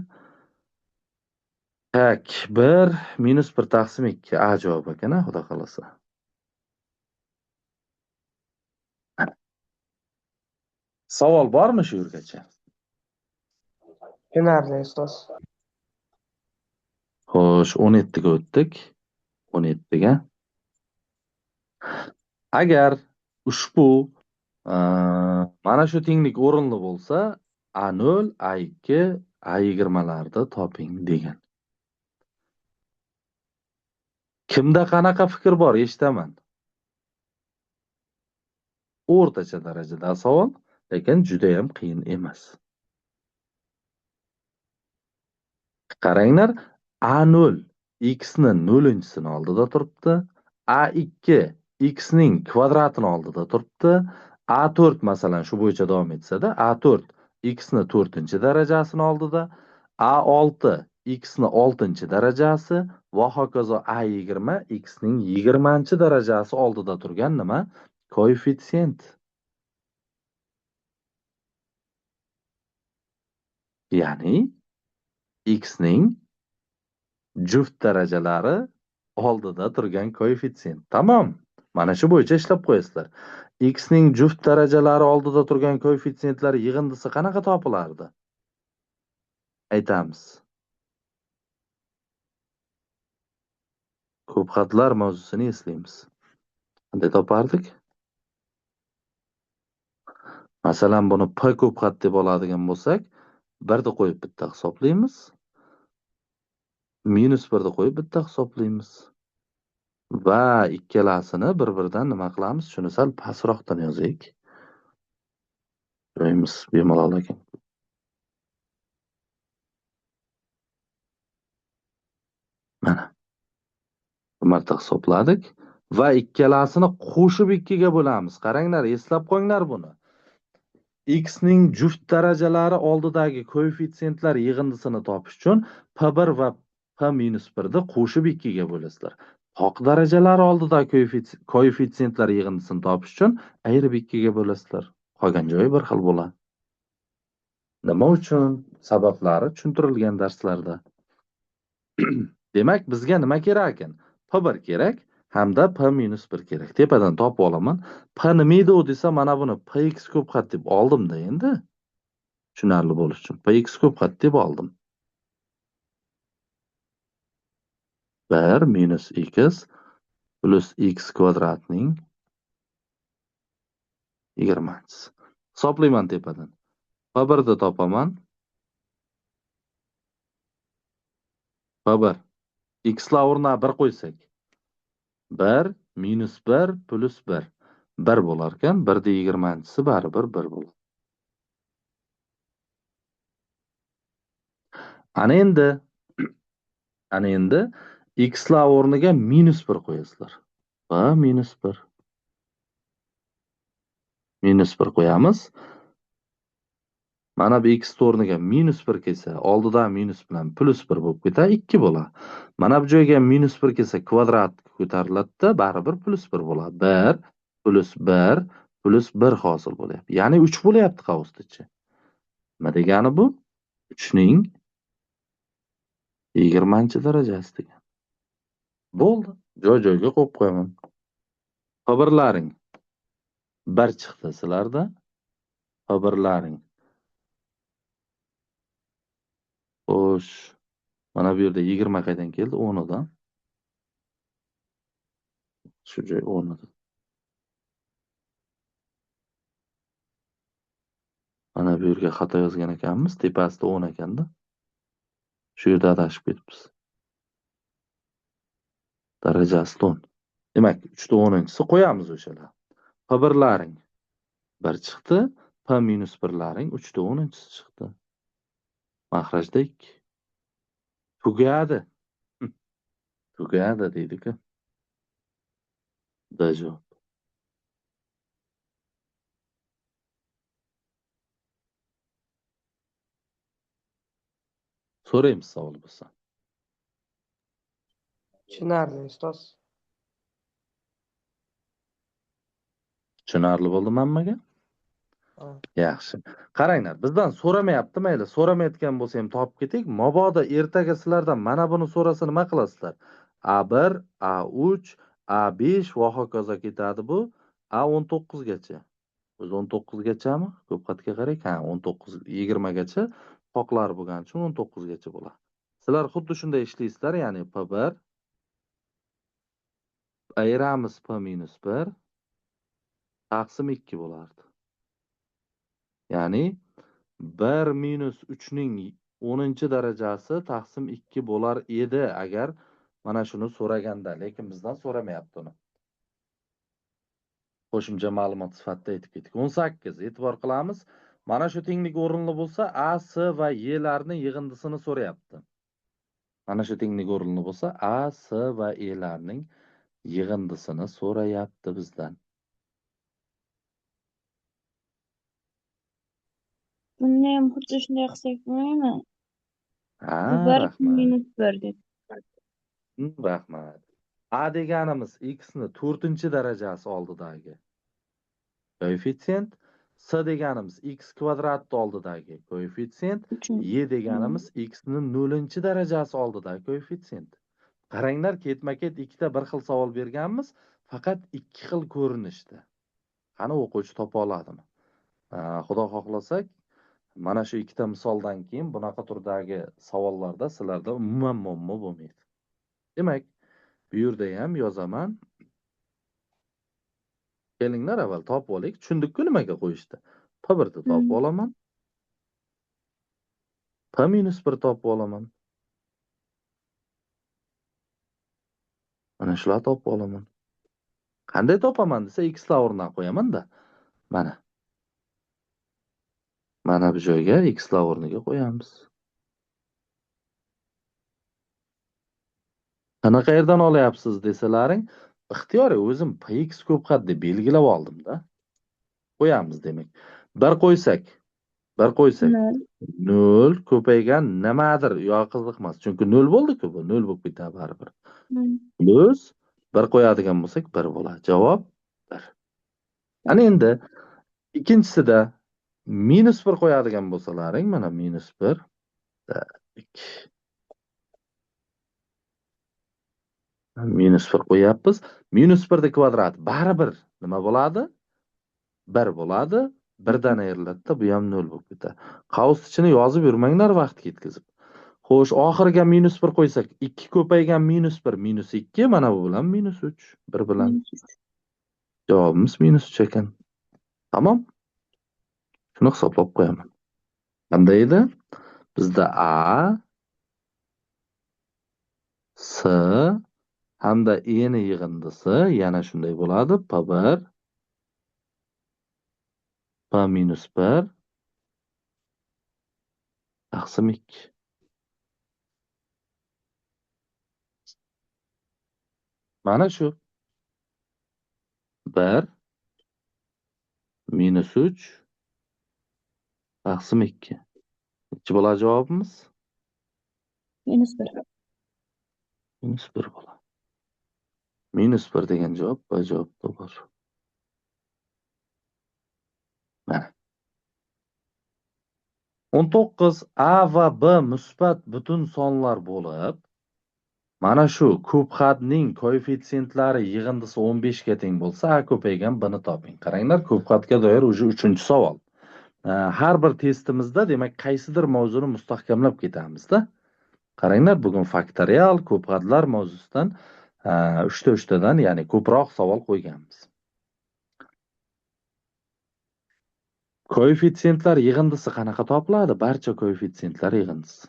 tak 1 minus 1 taqsim 2 A javob ekan, xudo xolasa. Savol bormi shu yergacha? Tushunarli ustoz. Xo'sh, 17 ga o'tdik. 17 ga. Agar ushbu mana shu tenglik o'rinli bo'lsa, A0, A2, A20 larda toping degan. Kimda qanaqa fikr bor eshitaman? O'rtacha darajada savol, lekin juda ham qiyin emas. Qaranglar, A0 x ni 0-sini oldida turibdi, A2 x ning kvadratini oldida turibdi, A4 masalan shu bo'yicha davom etsa-da, A4 x ni 4-darajasini oldida, A6 x ni 6-darajasi va hokazo A20 x ning 20-darajasi oldida turgan nima? Koeffitsient. Ya'ni x ning juft darajalari oldida turgan koeffitsient. Tamom. Mana shu bo'yicha ishlab qo'yasizlar. X ning juft darajalari oldida turgan koeffitsiyentlar yig'indisi qanaqa topilardi? Aytamiz. Ko'p xatlar mavzusini eslaymiz. Qanday topardik? Masalan, buni p ko'p xat deb oladigan bo'lsak, 1 ni qo'yib bitta hisoblaymiz. Minus 1 ni qo'yib bitta hisoblaymiz. Va ikkalasini bir-biridan nima qilamiz? Shuni sal pastroqdan yozaylik. Joyimiz bemalol ekan. Mana. Bir marta hisobladik va ikkalasini qo'shib 2 ga bo'lamiz. Qaranglar, eslab qo'yinglar buni. X ning juft darajalari oldidagi koeffitsiyentlar yig'indisini topish uchun P1 va P-1 ni qo'shib 2 ga bo'lasizlar. Toq darajalari oldidagi koeffitsiyentlar yig'indisini topish uchun ayirib 2 ga bo'lasizlar. Qolgan joyi bir xil bo'ladi. Nima uchun? Sabablari tushuntirilgan darslarda. Demak, bizga nima kerak ekan? P1 kerak hamda P-1 kerak. Tepadan topib olaman. P nima edi desa, mana buni Px ko'p xat deb oldim-da endi. Tushunarli bo'lish uchun Px ko'p xat deb oldim. 1 minus x plus x kvadratning 20-si. Hisoblayman tepadan. P1 ni topaman. P1 x la o'rniga 1 qo'ysak. 1 minus 1 plus 1. 1 bo'lar ekan, 1 ni 20-si baribir 1 bo'ladi. Ana endi x la o'rniga minus 1 qo'yasizlar. Va minus 1. Minus 1 qo'yamiz. Mana bu x o'rniga minus 1 kelsa, oldida minus bilan plus 1 bo'lib ketadi, 2 bo'ladi. Mana bu joyga minus 1 kelsa, kvadrat ko'tariladi, baribir plus 1 bo'ladi. 1 plus 1 plus 1 hosil bo'lyapti. Ya'ni 3 bo'lyapti qavusdichi. Nima degani bu? 3 ning 20-darajasi degan. Bo'ldi. Joy-joyga qo'yib qo'yaman. Xabarlaring 1 chiqdi sizlarda. Xabarlaring. Xo'sh. Mana bu yerda 20 qaydan keldi? 10 dan. Shu joy 10 dan. Mana bu yerga xato yozgan ekanmiz. Tepasida 10 ekanda. Shu yerda adashib ketibmiz. Darajasi 10. Demak, 3 da 10-si qo'yamiz o'shalar. Xabarlaring 1 chiqdi. P-1laring 3 da 10-si chiqdi. Mahrajda 2. Tugadi. Tugadi deydi-ku. D javob. So'raymiz savol bo'lsa. Tushunarli ustoz. Tushunarli bo'ldimi hammaga? Ha. Yaxshi. Qaranglar, bizdan so'ramayapti, mayli, so'ramayotgan bo'lsa ham topib keting. Mabodo ertaga sizlardan mana buni so'rasa nima qilasizlar? A1, A3, A5 va hokazo ketadi bu. A19 gacha. Biz 19 gachami? Ko'p xatga qarang. Ha, 19, 20 gacha qoqlar bo'lgani uchun 19 gacha bo'ladi. Sizlar xuddi shunday ishlaysizlar, ya'ni P1 ayiramiz P-1 taqsim 2 bo'lardi. Ya'ni 1 minus 3 ning 10 darajasi taqsim 2 bo'lar edi agar mana shuni so'raganda, lekin bizdan so'ramayapti uni. Qo'shimcha ma'lumot sifatida aytib ketdik. 18 e'tibor qilamiz. Mana shu tenglik o'rinli bo'lsa, A, S va Y larning yig'indisini so'rayapti. Mana shu tenglik o'rinli bo'lsa, A, S va E larning yig'indisini so'rayapti bizdan. Buni ham xuddi shunday qilsak bo'lmaydimi? Ha, Bir rahmat. minus bir deb. Rahmat. A deganimiz x ni 4-darajasi oldidagi koeffitsient, S deganimiz x kvadratni oldidagi koeffitsient, Uchun. Y deganimiz x ni 0-darajasi oldidagi koeffitsient. Qaranglar, ketma-ket ikkita bir xil savol berganmiz, faqat ikki xil ko'rinishda. Qani o'quvchi topa oladimi? Xudo xohlasak, mana shu ikkita misoldan keyin bunaqa turdagi savollarda sizlarda umuman muammo bo'lmaydi. Demak, bu yerda ham yozaman. Kelinglar avval topib olaylik. Tushundikku nimaga qo'yishdi? P1 ni topib olaman. P-1 topib olaman. Mana shular topib olaman. Qanday topaman desa, x lar o'rniga qo'yaman-da. Mana. Mana bu joyga x lar o'rniga qo'yamiz. Qani qayerdan olyapsiz desalaring, ixtiyoriy o'zim px ko'p xat deb belgilab oldim-da. Qo'yamiz demak. 1 qo'ysak 0 ko'paygan nimadir, yo qiziqmas. Chunki 0 bo'ldi-ku bu, 0 bo'lib ketadi baribir. Plus 1 qo'yadigan bo'lsak 1 bo'ladi. Javob 1. Ana endi ikkinchisida -1 qo'yadigan bo'lsalaring, mana -1 -1 qo'yapmiz. -1 ning kvadrati baribir nima bo'ladi? 1 bo'ladi. 1 dan ayriladi, bu ham 0 bo'lib ketadi. Qavs ichini yozib yurmanglar vaqt ketkizib. Xo'sh, oxiriga -1 qo'ysak, 2 ko'paygan -1 -2, mana bu bilan -3, 1 bilan. Javobimiz -3 ekan. Tamom? Shuni hisoblab qo'yaman. Qanday edi? Bizda A, S hamda E ni yig'indisi yana shunday bo'ladi. P1 P-1 taqsim 2. Mana shu 1 -3 taqsim 2. Nechi bo'ladi javobimiz? -1. -1 bo'ladi. -1 degan javob bu javobda bor. Mana. 19 A va B musbat butun sonlar bo'lib, mana shu ko'p xatning koeffitsientlari yig'indisi 15 ga teng bo'lsa, A ko'paygan B ni toping. Qaranglar, ko'p xatga doir уже 3-savol. Har bir testimizda, demak, qaysidir mavzuni mustahkamlab ketamiz-da. Qaranglar, bugun faktorial, ko'p xatlar mavzusidan 3tadan, ya'ni ko'proq savol qo'yganmiz. Koeffitsiyentlar yig'indisi qanaqa topiladi? Barcha koeffitsiyentlar yig'indisi.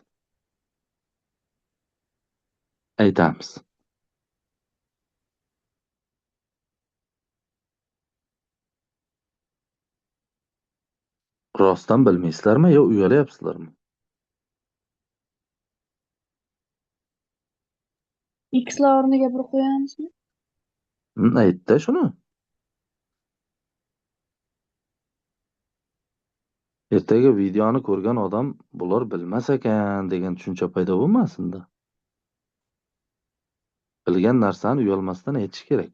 Aytamiz. Rostdan bilmaysizlarmi yo uyalyapsizlarmi? X lar o'rniga 1 qo'yamizmi? Aytdi shuni. Ertaga videoni ko'rgan odam bular bilmas ekan degan tushuncha paydo bo'lmasin-da. Bilgan narsani uyalmasdan aytish kerak.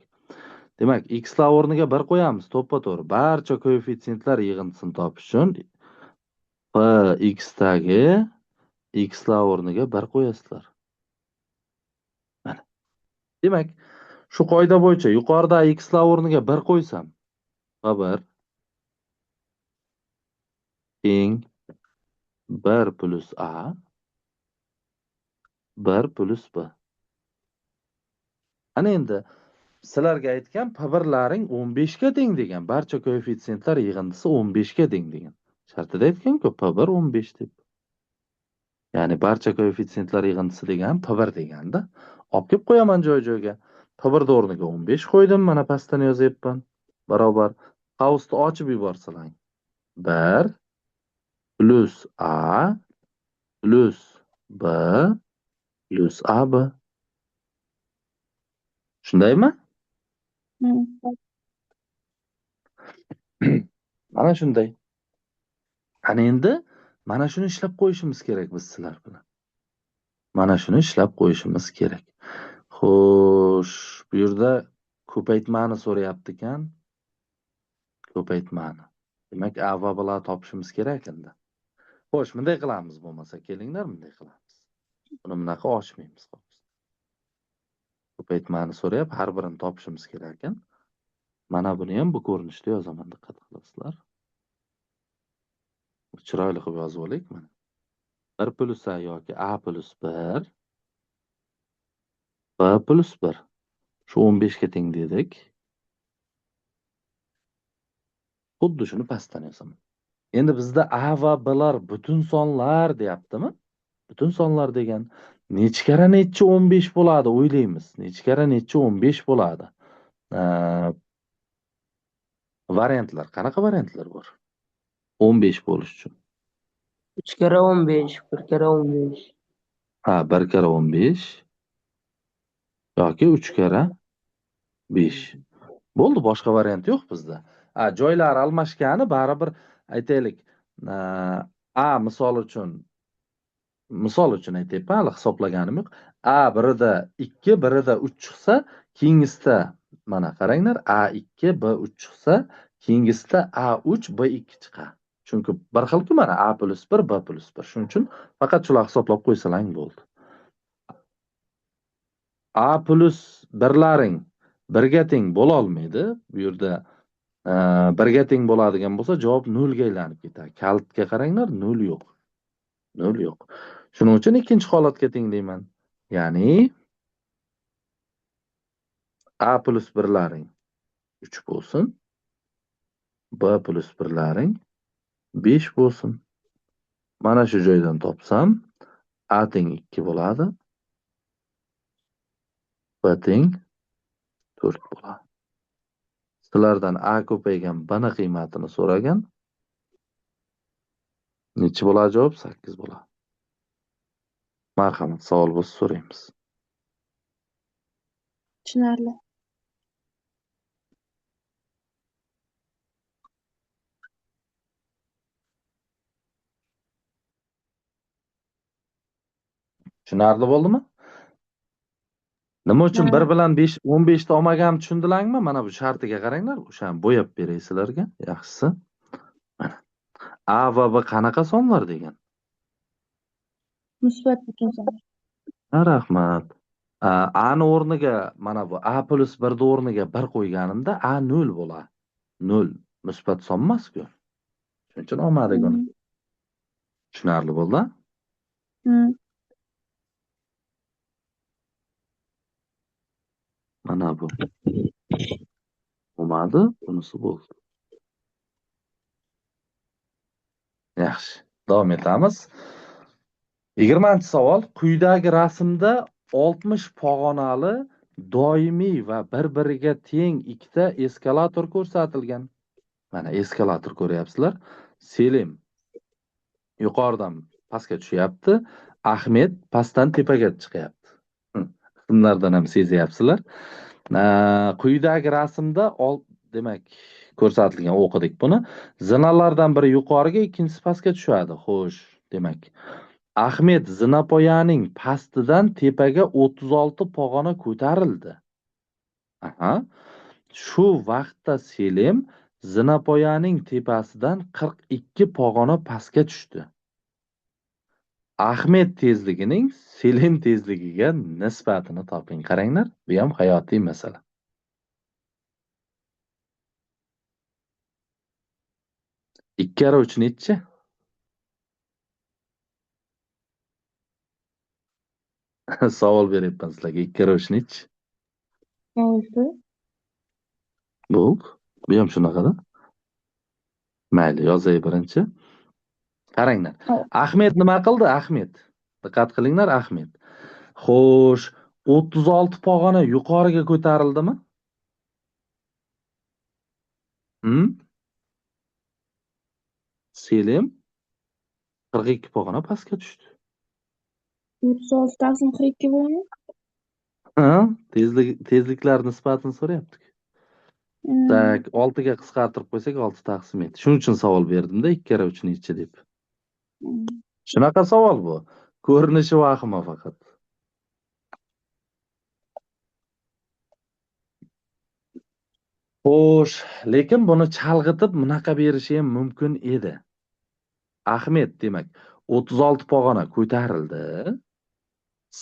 Demak, x lar o'rniga 1 qo'yamiz, to'ppa-to'g'ri. Barcha koeffitsiyentlar yig'intisini topish uchun p x dagi x lar o'rniga 1 qo'yasizlar. Mana. Demak, shu qoida bo'yicha yuqorida x lar o'rniga 1 qo'ysam, p1 teng 1 plus a 1 plus b. Ana endi sizlarga aytgan p1laring 15 ga teng degan. Barcha koeffitsiyentlar yig'indisi 15 ga teng degan. Shartida aytgan-ku p1 15 deb. Ya'ni barcha koeffitsiyentlar yig'indisi degan p1 deganda. Olib kelib qo'yaman joy-joyga. p1 o'rniga 15 qo'ydim, mana pastdan yozyapman. Barobar qavsni ochib yuborsalang. 1 plus a plus b plus ab. Shundaymi? Mana shunday. Ana endi mana shuni ishlab qo'yishimiz kerak biz sizlar bilan. Mana shuni ishlab qo'yishimiz kerak. Xo'sh, bu yerda ko'paytmani so'rayapti ekan. Ko'paytmani. Demak, a va b larni topishimiz kerak endi. Xo'sh, bunday qilamiz bo'lmasa, kelinglar bunday qilamiz. Buni bunaqa ochmaymiz. Ko'paytmani so'rayap, har birini topishimiz kerak ekan. Mana buni ham bu ko'rinishda yozaman, diqqat qilasizlar. Chiroyli qilib yozib olaylik mana. 1 plus a yoki a plus 1 b plus 1. Shu 15 ga teng dedik. Xuddi shuni pastdan yozaman. Endi bizda a va b lar butun sonlar deyaptimi? Butun sonlar degan necha kara necha 15 bo'ladi o'ylaymiz. Necha kara necha 15 bo'ladi. Variantlar, qanaqa variantlar bor? 15 bo'lish uchun. 3 kara 15, 1 kara 15. Ha, 1 kara 15 yoki 3 kara 5. Bo'ldi, boshqa variant yo'q bizda. Joylar almashgani baribir aytaylik. A misol uchun aytayapman, hali hisoblaganim yo'q. A birida 2, birida 3 chiqsa, keyingisida mana qaranglar, A2, B3 chiqsa, keyingisida A3, B2 chiqadi. Chunki bir xil-ku mana A plus 1, B plus 1. Shuning uchun faqat shular hisoblab qo'ysalang bo'ldi. A plus 1laring 1 ga teng bo'la olmaydi. Bu yerda 1 ga teng bo'ladigan bo'lsa, javob 0 ga aylanib ketadi. Kalitga qaranglar, 0 yo'q. 0 yo'q. Shuning uchun ikkinchi holatga teng deyman. Ya'ni A plus 1laring 3 bo'lsin. B plus 1laring 5 bo'lsin. Mana shu joydan topsam, A teng 2 bo'ladi. B teng 4 bo'ladi. Sizlardan A ko'paygan B ni qiymatini so'ragan. Necha bo'ladi javob? 8 bo'ladi. Marhamat, savol bo'lsa so'raymiz. Tushunarli. Tushunarli bo'ldimi? Nima uchun 1 bilan 5 15 ta olmaganimni tushundilarmi? Mana bu shartiga qaranglar, o'shani bo'yab beray sizlarga, yaxshisi. Mana. A va B qanaqa sonlar degan? Musbat butun sonlar. Rahmat. A ni o'rniga mana bu A plus 1 ni o'rniga 1 qo'yganimda A 0 bo'ladi. 0 musbat son emas-ku. Shuning uchun olmadik uni. Tushunarli bo'ldi? Mana bu. Bo'lmadi, bunisi bo'ldi. Yaxshi, davom etamiz. 20-savol. Quyidagi rasmda 60 pog'onali doimiy va bir-biriga teng ikkita eskalator ko'rsatilgan. Mana eskalator ko'ryapsizlar. Selim yuqoridan pastga tushyapti. Ahmed pastdan tepaga chiqyapti. Qismlardan ham sezyapsizlar. Quyidagi rasmda demak ko'rsatilgan, o'qidik buni. Zinalardan biri yuqoriga, ikkinchisi pastga tushadi. Xo'sh, demak Ahmed zinapoyaning pastidan tepaga 36 pog'ona ko'tarildi. Shu vaqtda Selim zinapoyaning tepasidan 42 pog'ona pastga tushdi. Ahmed tezligining Selim tezligiga nisbatini toping. Qaranglar, bu ham hayotiy masala. Ikkara uch nechi? Savol beryapman sizlarga. Ikkara uch nechi? 6. Bo'ldi. Bu ham shunaqada. Mayli, yozay birinchi. Qaranglar. Ahmed nima qildi? Ahmed. Diqqat qilinglar, Ahmed. Xo'sh, 36 pog'ona yuqoriga ko'tarildimi? Selim 42 pog'ona pastga tushdi. 36 taqsim 42 bo'ladimi? Ha, tezliklar nisbatini so'rayapti. Tak, 6 ga qisqartirib qo'ysak 6 taqsim et. Shuning uchun savol berdim-da, 2 kara 3 nechi deb. Shunaqa savol bu. Ko'rinishi vahima faqat. Xo'sh, lekin buni chalg'itib bunaqa berishi ham mumkin edi. Ahmed demak 36 pog'ona ko'tarildi.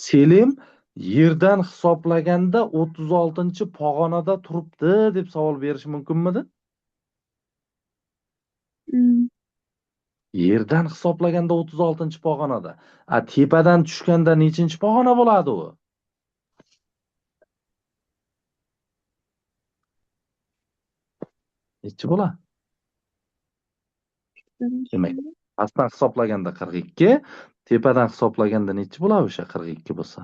Selim yerdan hisoblaganda 36-pog'onada turibdi deb savol berish mumkinmidi? Yerdan hisoblaganda 36-pog'onada. Tepadan tushganda nechinchi pog'ona bo'ladi u? Nechi bo'ladi? Demak, pastdan hisoblaganda 42, tepadan hisoblaganda nechi bo'ladi o'sha 42 bo'lsa?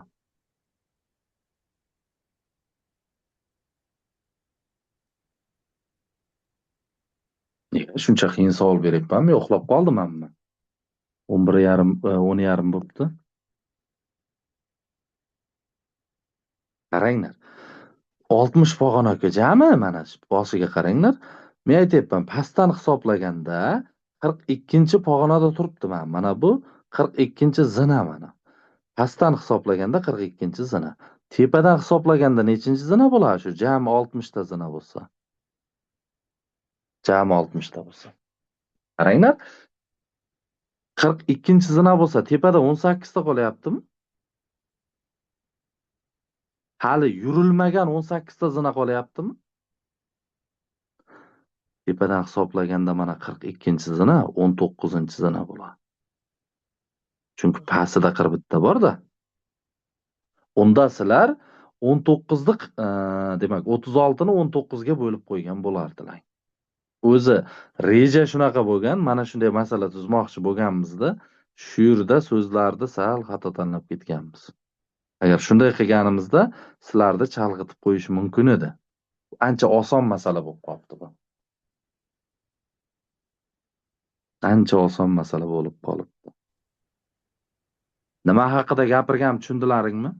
Nega shuncha qiyin savol beryapmanmi? Uxlab qoldimanmi? 11:30, 10:30 bo'libdi. Qaranglar. 60 pog'onaga jami mana boshiga qaranglar. Men aytayapman, pastdan hisoblaganda 42-pog'onada turibdi mana bu 42-zina mana. Pastdan hisoblaganda 42-zina. Tepadan hisoblaganda nechinchi zina bo'ladi shu? Jami 60 ta zina bo'lsa. Jami 60 ta bo'lsa. Qaranglar. 42-zina bo'lsa, tepada 18 ta qolyaptimi? Hali yurilmagan 18 ta zina qolyaptimi? Tepadan hisoblaganda mana 42-zina 19-zina bo'ladi. Chunki pastida 41 ta bor-da. Unda sizlar 19 ni, demak 36 ni 19 ga bo'lib qo'ygan bo'lardilar. O'zi reja shunaqa bo'lgan, mana shunday masala tuzmoqchi bo'lganmizda, shu yerda so'zlarni sal xato tanlab ketganmiz. Agar shunday qilganimizda sizlarni chalg'itib qo'yish mumkin edi. Ancha oson masala bo'lib qolibdi bu. Ancha oson masala bo'lib qolibdi. Nima haqida gapirgan tushundilaringmi?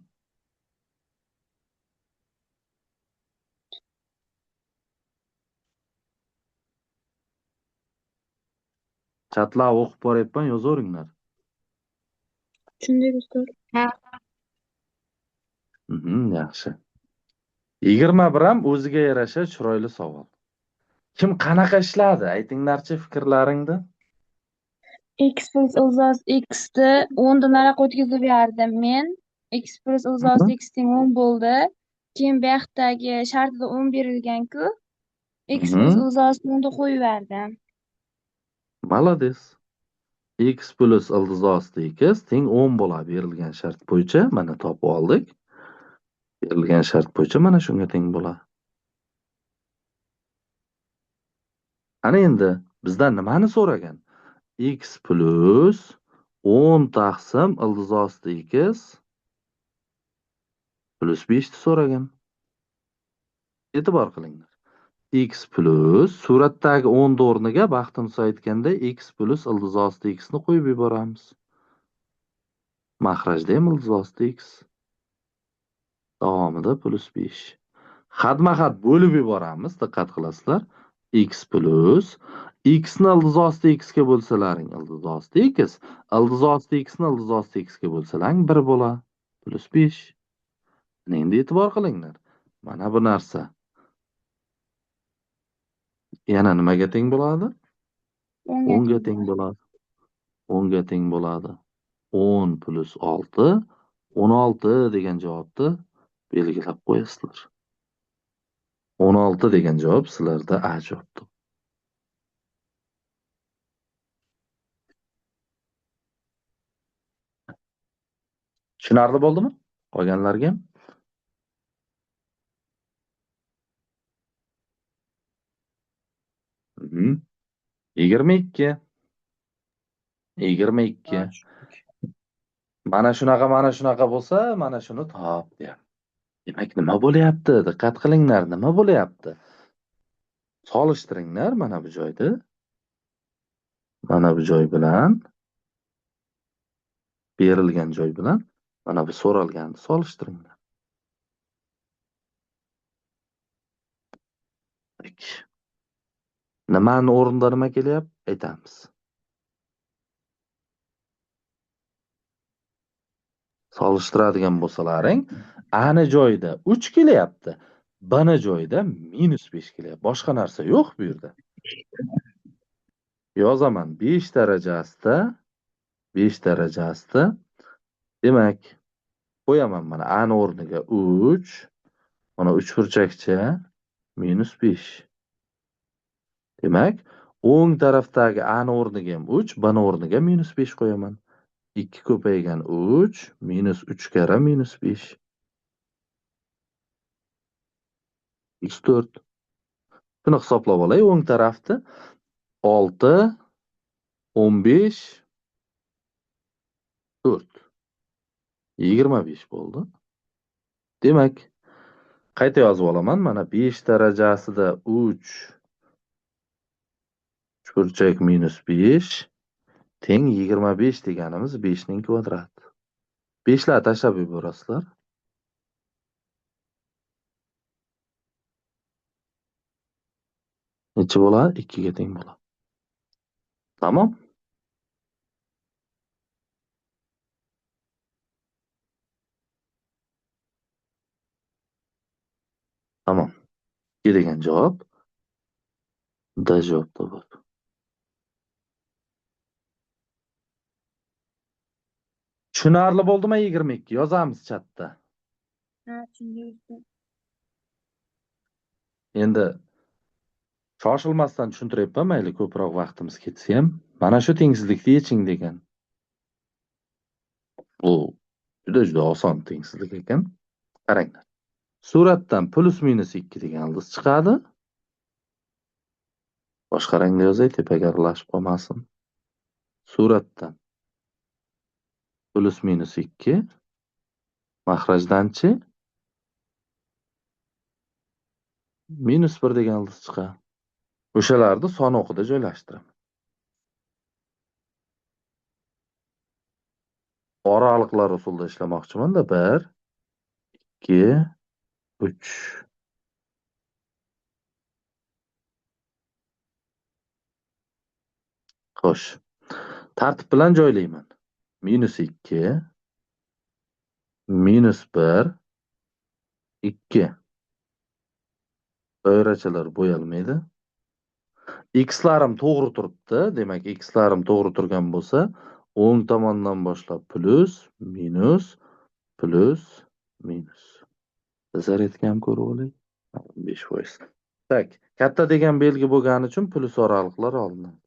Chatlar o'qib boryapman, yozaveringlar. Shunday ustoz. Yaxshi. 21 ham o'ziga yarasha chiroyli savol. Kim qanaqa ishladi? Aytinglarchi fikrlaringni. X plus ildiz x ni 10 dan nariga o'tkazib berdim men. X plus ildiz x ning 10 bo'ldi. Keyin bu yoqdagi shartida 10 berilgan-ku. X plus ildiz 10 da qo'yib berdim. Молодец. X plus ildiz osti x teng 10 bo'ladi berilgan shart bo'yicha. Mana topib oldik. Berilgan shart bo'yicha mana shunga teng bo'ladi. Ana endi bizdan nimani so'ragan? X plus 10 taqsim ildiz osti x plus 5 ni so'ragan. E'tibor qilinglar. X plus suratdagi 10 o'rniga Baxtiniso aytganda x plus ildiz osti x ni qo'yib yuboramiz. Mahrajda ham ildiz osti x. Davomida plus 5. Xatma-xat bo'lib yuboramiz, diqqat qilasizlar. X plus x ni ildiz osti x ga bo'lsalaring ildiz osti x, ildiz osti x ni ildiz osti x ga bo'lsalaring 1 bo'ladi. Plus 5. Endi e'tibor qilinglar. Mana bu narsa. Yana nimaga teng bo'ladi? O'nga 10 ga teng teng bo'ladi. bo'ladi. 10 ga teng bo'ladi. 10 plus 6 16 degan javobni belgilab qo'yasizlar. 16 degan javob sizlarda A javobdir. Tushunarli bo'ldimi? Qolganlarga ham? Mhm. 22. 22. Mana shunaqa bo'lsa, mana shuni top deyapti. Demak, nima bo'lyapti? Diqqat qilinglar, nima bo'lyapti? Solishtiringlar mana bu joyda. Mana bu joy bilan berilgan joy bilan mana bu so'ralganni solishtiringlar. Nimani o'rinda nima kelyapti? Aytamiz. Solishtiradigan bo'lsalaring, A'ni joyida 3 kelyapti. B'ni joyida -5 kelyapti. Boshqa narsa yo'q bu yerda. Yozaman 5 darajasida, 5 darajasida. Demak, qo'yaman mana A'ni o'rniga 3, mana 3 burchakcha -5. Demak, o'ng tarafdagi A'ni o'rniga ham 3, B'ni o'rniga -5 qo'yaman. 2 ko'paygan 3, -3 kara -5. 4. Buni hisoblab olay. O'ng tarafni 6, 15, 4. 25 bo'ldi. Demak, qayta yozib olaman. Mana 5 darajasida 3 burchak -5 teng 25 deganimiz 5 ning kvadrati. 5 lar tashlab yuborasizlar. Necha bo'ladi? 2 ga teng bo'ladi. Tamom? Tamom. 2 degan javob D javobda bo'ldi. Tushunarli bo'ldimi 22? Yozamiz chatda. Ha, tushundim. Endi shoshilmasdan tushuntiryapman, mayli ko'proq vaqtimiz ketsa ham. Mana shu tengsizlikni yeching degan. Bu juda oson tengsizlik ekan. Qaranglar. Suratdan +-2 degan ildiz chiqadi. Boshqa rangda yozay, tepaga aralashib qolmasin. Suratdan +-2 mahrajdanchi -1 degan ildiz chiqadi. O'shalarni son o'qida joylashtiraman. Oraliqlar usulida ishlamoqchiman-da. 1, 2, 3. Xo'sh. Tartib bilan joylayman. -2, -1, 2. Doirachalar bo'yalmaydi. X'larim to'g'ri turibdi. Demak, X'larim to'g'ri turgan bo'lsa, o'ng tomondan boshlab plus, minus, plus, minus. Zaryadkam ko'rib olay. 5%. Tak, katta degan belgi bo'lgani uchun plus oraliqlar olinadi.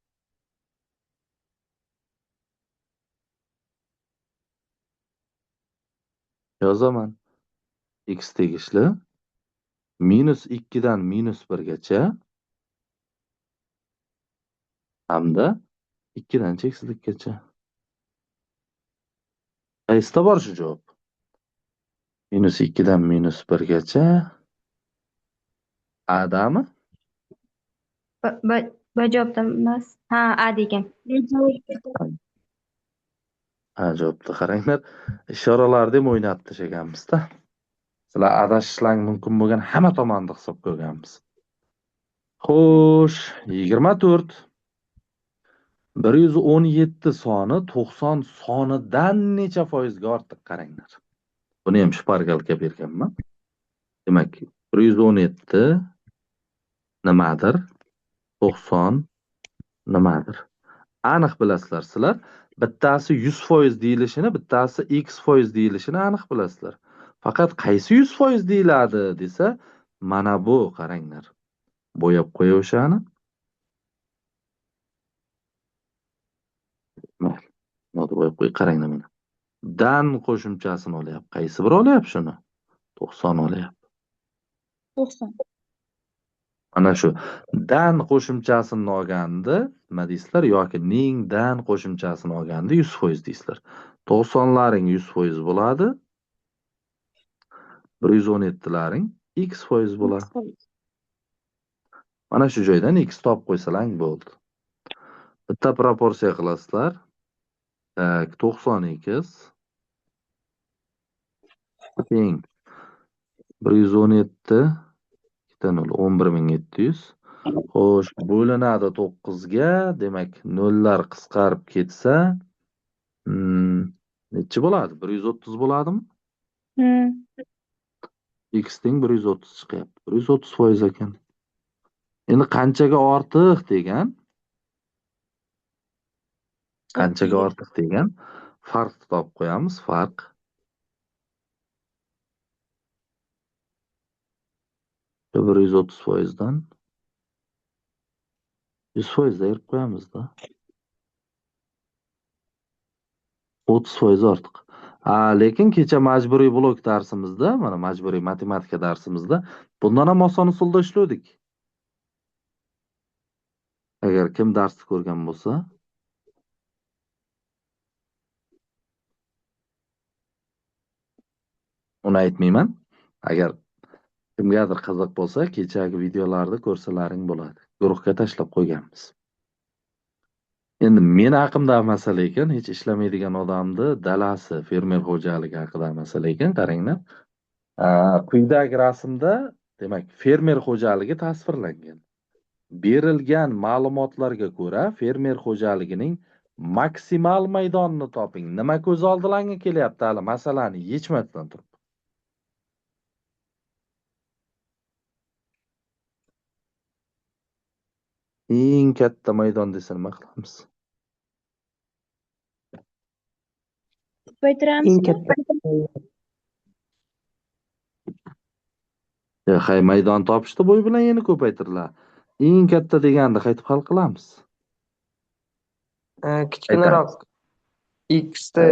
Yozaman. X tegishli -2 dan -1 gacha hamda 2 dan cheksizlikgacha. Qaysida bor shu javob? -2 dan -1 gacha A'dami? B javobda emas. Ha, A degan. Ha, javobda qaranglar. Ishoralarni ham o'ynab tashlaganmiz-da. Sizlar adashishlaring mumkin bo'lgan hamma tomonni hisobga olganmiz. Xo'sh, 24. 117 soni 90 sonidan necha foizga ortiq qaranglar. Buni ham shpargalka berganman. Demak, 117 nimadir? 90 nimadir? Aniq bilasizlar sizlar. Bittasi 100% deyilishini, bittasi x% deyilishini aniq bilasizlar. Faqat qaysi 100% deyiladi desa, mana bu qaranglar. Bo'yab qo'ya o'shani. Mayli. Nota bo'yab qo'y, qaranglar mana. Dan qo'shimchasini olyapti. Qaysi biri olyapti shuni? 90 olyapti. 90. Mana shu dan qo'shimchasini olganda nima deysizlar yoki ning dan qo'shimchasini olganda 100% deysizlar. 90laring 100% bo'ladi. 117laring x% bo'ladi. Mana shu joydan x topib qo'ysalang bo'ldi. Bitta proporsiya qilasizlar. Tak, 90x teng 117 2 0 11700. Xo'sh, bo'linadi 9 ga, demak, nollar qisqarib ketsa, nechi bo'ladi? 130 bo'ladimi? X teng 130 chiqyapti. 130% ekan. Endi qanchaga ortiq degan? Qanchaga ortiq degan? Farqni topib qo'yamiz, farq. Shu 130%dan 100% ayirib qo'yamiz-da. 30% ortiq. Lekin kecha majburiy blok darsimizda, mana majburiy matematika darsimizda bundan ham oson usulda ishladik. Agar kim darsni ko'rgan bo'lsa, uni aytmayman. Agar kimgadir qiziq bo'lsa, kechagi videolarni ko'rsalaring bo'ladi. Guruhga tashlab qo'yganmiz. Endi meni haqimdagi masala ekan, hech ishlamaydigan odamni dalasi, fermer xo'jaligi haqidagi masala ekan, qaranglar. Quyidagi rasmda, demak, fermer xo'jaligi tasvirlangan. Berilgan ma'lumotlarga ko'ra, fermer xo'jaligining maksimal maydonini toping. Nima ko'z oldingizga kelyapti hali masalani yechmasdan turib? Eng katta maydon desa nima qilamiz? Ko'paytiramizmi? Eng katta Hay maydon topishda bo'y bilan yana ko'paytiriladi. Eng katta deganni qaytib hal qilamiz. kichkinaroq x da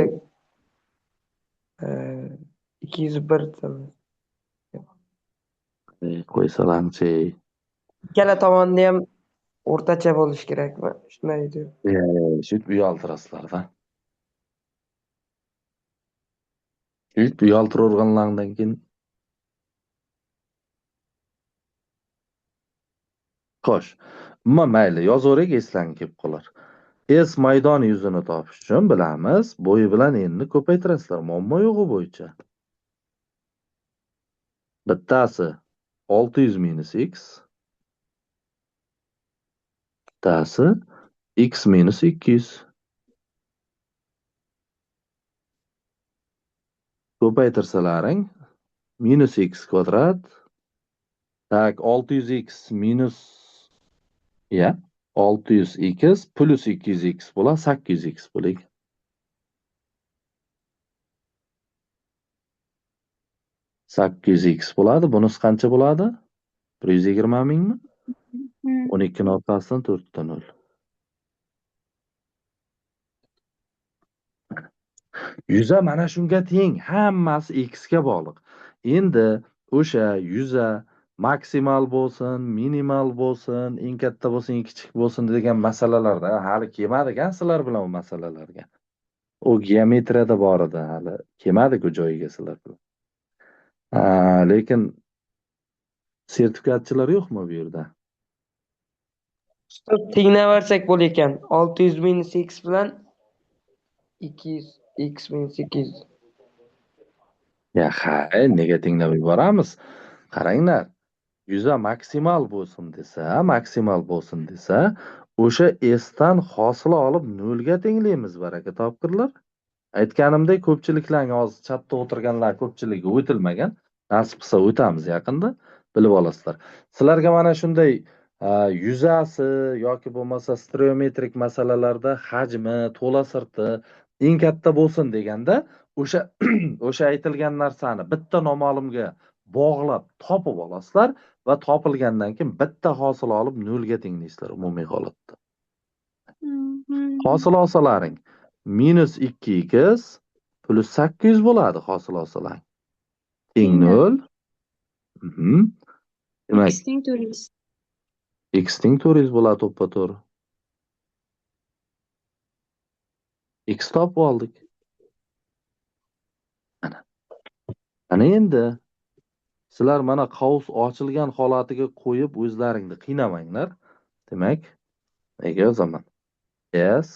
201 Qo'ysalamchi. ikkala tomonni ham o'rtacha bo'lishi kerakmi? Shunday deb. Shu uyaltirasizlar-da. Uyaltirganlardan keyin xo'sh, mayli, yozaversak eslang kelib qolar. S maydon yuzini topish uchun bilamiz, bo'yi bilan enni ko'paytirasizlar, muammo yo'g'i bo'yicha. Bittasi 600 minus x, bittasi x minus 200. Ko'paytirsalaring minus x kvadrat. Tak, 600x minus 600x plus 200x bo'ladi, 800x bo'ladi. 800x bo'ladi. Bunisi qancha bo'ladi? 120 mingmi? 12 ni orqasidan 4 ta 0. Yuza mana shunga teng, hammasi x ga bog'liq. Endi o'sha yuza maksimal bo'lsin, minimal bo'lsin, eng katta bo'lsin, eng kichik bo'lsin degan masalalarda hali kelmadigan sizlar bilan u masalalarga. U geometriyada bor edi, hali kelmadik u joyiga sizlar bilan. Lekin sertifikatchilar yo'qmi bu yerda? Tenglaversak bo'lar ekan. 600 minus x bilan 200 x minus 200. Nega tenglab yuboramiz? Qaranglar. Yuza maksimal bo'lsin desa, o'sha s dan hosil olib 0 ga tenglaymiz, baraka topqirlar. Aytganimdek, ko'pchiliklarga hozir chatda o'tirganlar ko'pchiligi o'tilmagan. Nasib qilsa o'tamiz yaqinda, bilib olasizlar. Sizlarga mana shunday yuzasi yoki bo'lmasa stereometrik masalalarda hajmi, to'la sirti eng katta bo'lsin deganda o'sha o'sha aytilgan narsani bitta noma'lumga bog'lab topib olasizlar va topilgandan keyin bitta hosil olib nolga tenglaysizlar umumiy holatda. Hosil olsalaring -2x plus 800 bo'ladi hosil olsalang. Teng 0. Demak, X teng 400. x teng 400 bo'ladi to'ppa-to'g'ri. X topib oldik. Ana endi sizlar mana qavs ochilgan holatiga qo'yib o'zlaringni qiynamanglar. Demak, nega yozaman? S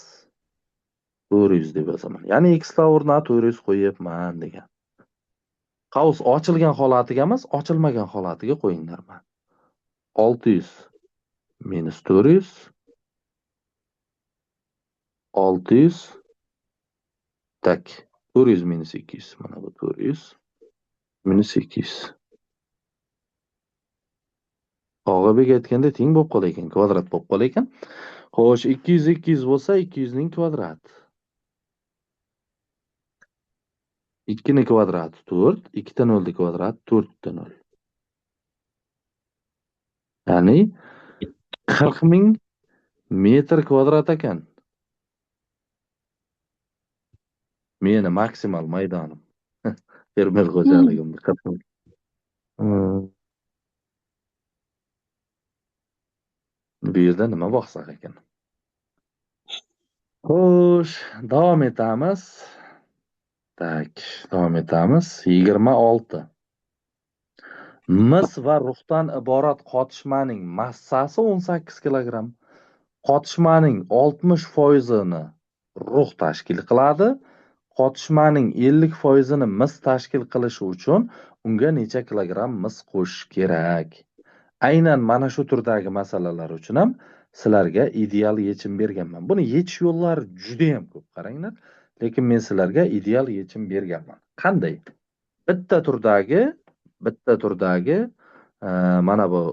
400 deb yozaman. Ya'ni x o'rniga 400 qo'yibman degan. Qavs ochilgan holatiga emas, ochilmagan holatiga qo'yinglar mana. 600 minus 400 600 tak 400 minus 200 mana bu 400 minus 200. Og'abiga aytganda teng bo'lib qolar ekan, kvadrat bo'lib qolar ekan. Xo'sh, 200 200 bo'lsa 200 ning kvadrati. 2 ning kvadrati 4, 2 ta 0 ning kvadrati 4 ta 0. Ya'ni 40,000 metr kvadrat ekan. Meni maksimal maydonim. Fermer xo'jaligimni 40,000. Bu yerda nima bosaq ekan? Xo'sh, davom etamiz. Davom etamiz. 26. Mis va rufdan iborat qotishmaning massasi 18 kilogramm. Qotishmaning 60%ni rux tashkil qiladi. Qotishmaning 50%ni mis tashkil qilishi uchun unga necha kilogramm mis qo'shish kerak? Aynan mana shu turdagi masalalar uchun ham sizlarga ideal yechim berganman. Buni yechish yo'llari juda ham ko'p, qaranglar. Lekin men sizlarga ideal yechim berganman. Qanday? Bitta turdagi mana bu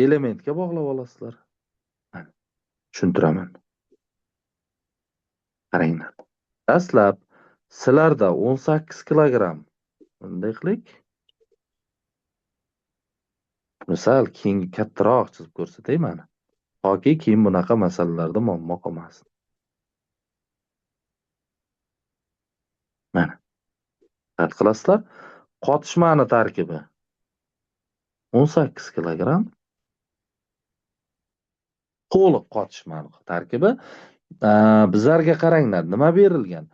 elementga bog'lab olasizlar. Tushuntiraman. Qaranglar. Dastlab sizlarda 18 kilogramm. Bunday qilik. Misal keyin kattaroq chizib ko'rsatay mana. Toki keyin bunaqa masalalarda muammo qolmasin. Mana. Rad qilasizlar. Qotishmani tarkibi 18 kilogramm. To'liq qotishmani tarkibi. Bizlarga qaranglar, nima berilgan?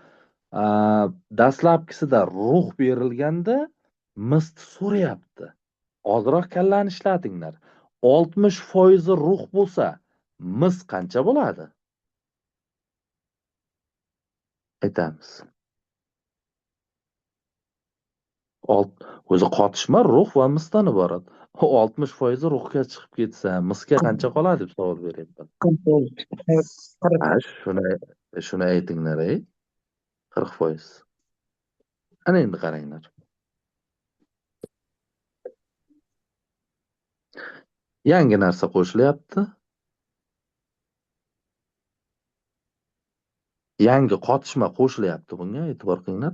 Dastlabkisida rux berilganda misni so'rayapti. Ozroq kallani ishlatinglar. 60% rux bo'lsa, mis qancha bo'ladi? Aytamiz. O'zi qotishma rux va misdan iborat. 60% ruhga chiqib ketsa, misga qancha qoladi deb savol beryapman. Shuni aytinglar, 40%. Ana endi qaranglar. Yangi narsa qo'shilyapti. Yangi qotishma qo'shilyapti bunga, e'tibor qilinglar.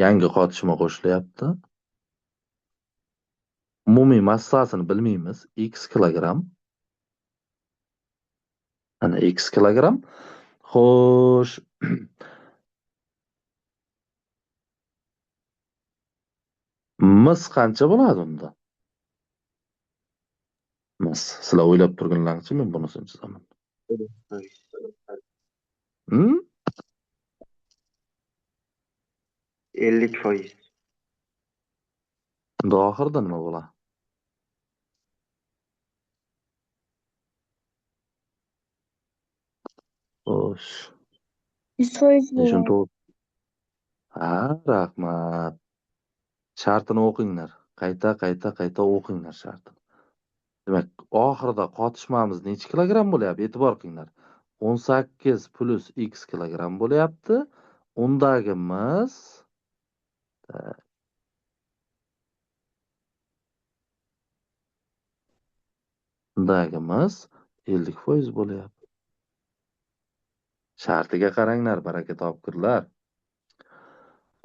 Yangi qotishma qo'shilyapti. Umumiy massasini bilmaymiz. X kilogramm. Ana X kilogramm. Xo'sh. Mis qancha bo'ladi unda? Mis. Sizlar o'ylab turganlaringcha men bunisini chizaman. 50%. Unda oxirida nima bo'ladi? Xo'sh. 100% bo'ladi. Rahmat. Shartini o'qinglar. Qayta o'qinglar shartini. Demak, oxirida qotishmamiz necha kilogramm bo'lyapti? E'tibor qilinglar. 18 plus x kilogramm bo'lyapti. Undagi mis undagimiz 50% bo'lyapti. Shartiga qaranglar, baraka topkurlar.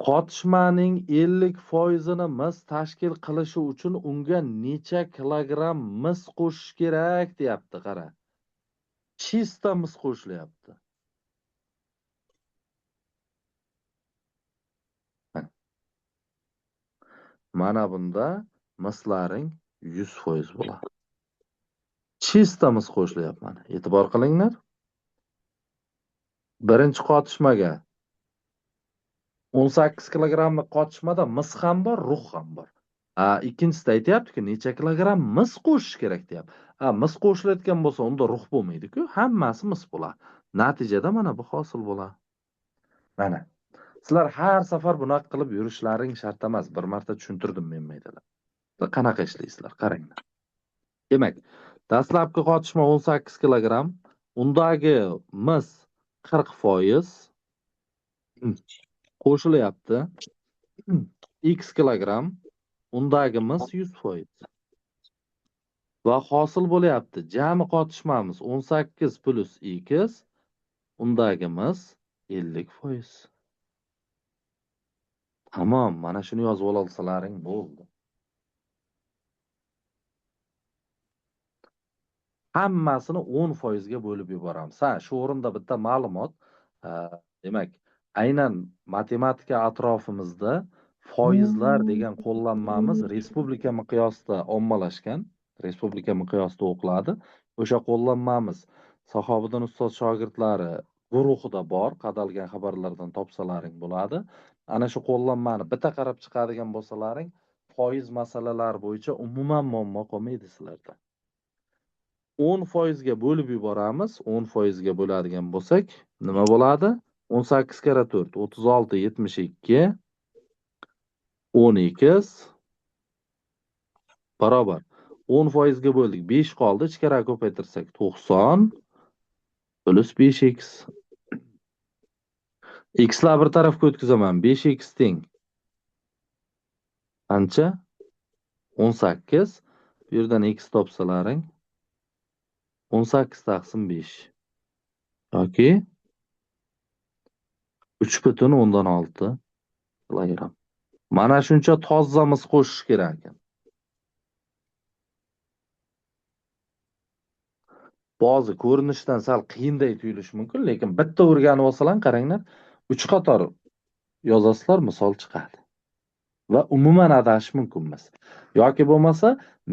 Qotishmaning 50%ni mis tashkil qilishi uchun unga necha kilogramm mis qo'shish kerak deyapti, qara. Chista mis qo'shilyapti. Mana bunda mislaring 100% bo'ladi. Chista mis qo'shilyapti mana. E'tibor qilinglar. Birinchi qotishmaga 18 kilogrammi qotishmada mis ham bor, ruh ham bor. Ikkinchisida aytyapti-ki, necha kilogramm mis qo'shish kerak deyapti. Mis qo'shilayotgan bo'lsa, unda ruh bo'lmaydi-ku, hammasi mis bo'ladi. Natijada mana bu hosil bo'ladi. Mana. Sizlar har safar bunaqa qilib yurishlaring shart emas. Bir marta tushuntirdim men maydalar. Qanaqa ishlaysizlar, qaranglar. Demak, dastlabki qotishma 18 kilogramm, undagi mis 40% qo'shilyapti. X kilogramm, undagi mis 100%. Va hosil bo'lyapti. Jami qotishmamiz 18 plus X, undagi mis 50%. Tamom, mana shuni yozib olsalaring bo'ldi. Hammasini 10% ga bo'lib yuboramiz. Shu o'rinda bitta ma'lumot, demak, aynan matematika atrofimizda foizlar degan qo'llanmamiz respublika miqyosida ommalashgan, respublika miqyosida o'qiladi. O'sha qo'llanmamiz Sahobiddin ustoz shogirdlari guruhida bor, qadalgan xabarlardan topsalaring bo'ladi. Ana shu qo'llanmani bitta qarab chiqadigan bo'lsalaring, foiz masalalari bo'yicha umuman muammo qolmaydi sizlarda. 10% ga bo'lib yuboramiz. 10% ga bo'ladigan bo'lsak, nima bo'ladi? 18 kara 4, 36, 72, 10x barobar. 10% ga bo'ldik, 5 qoldi. Ichkariga ko'paytirsak 90 plus 5x. X'lar bir tarafga o'tkazaman. 5x teng qancha? 18. Bu yerdan x topsalaring 18 taqsim 5 yoki 3,6 kilogramm. Mana shuncha tozamiz qo'shish kerak ekan. Ba'zi ko'rinishdan sal qiyinday tuyulishi mumkin, lekin bitta o'rganib olsalar, qaranglar, 3 qator yozasizlar, misol chiqadi. Va umuman adashish mumkin emas. Yoki bo'lmasa,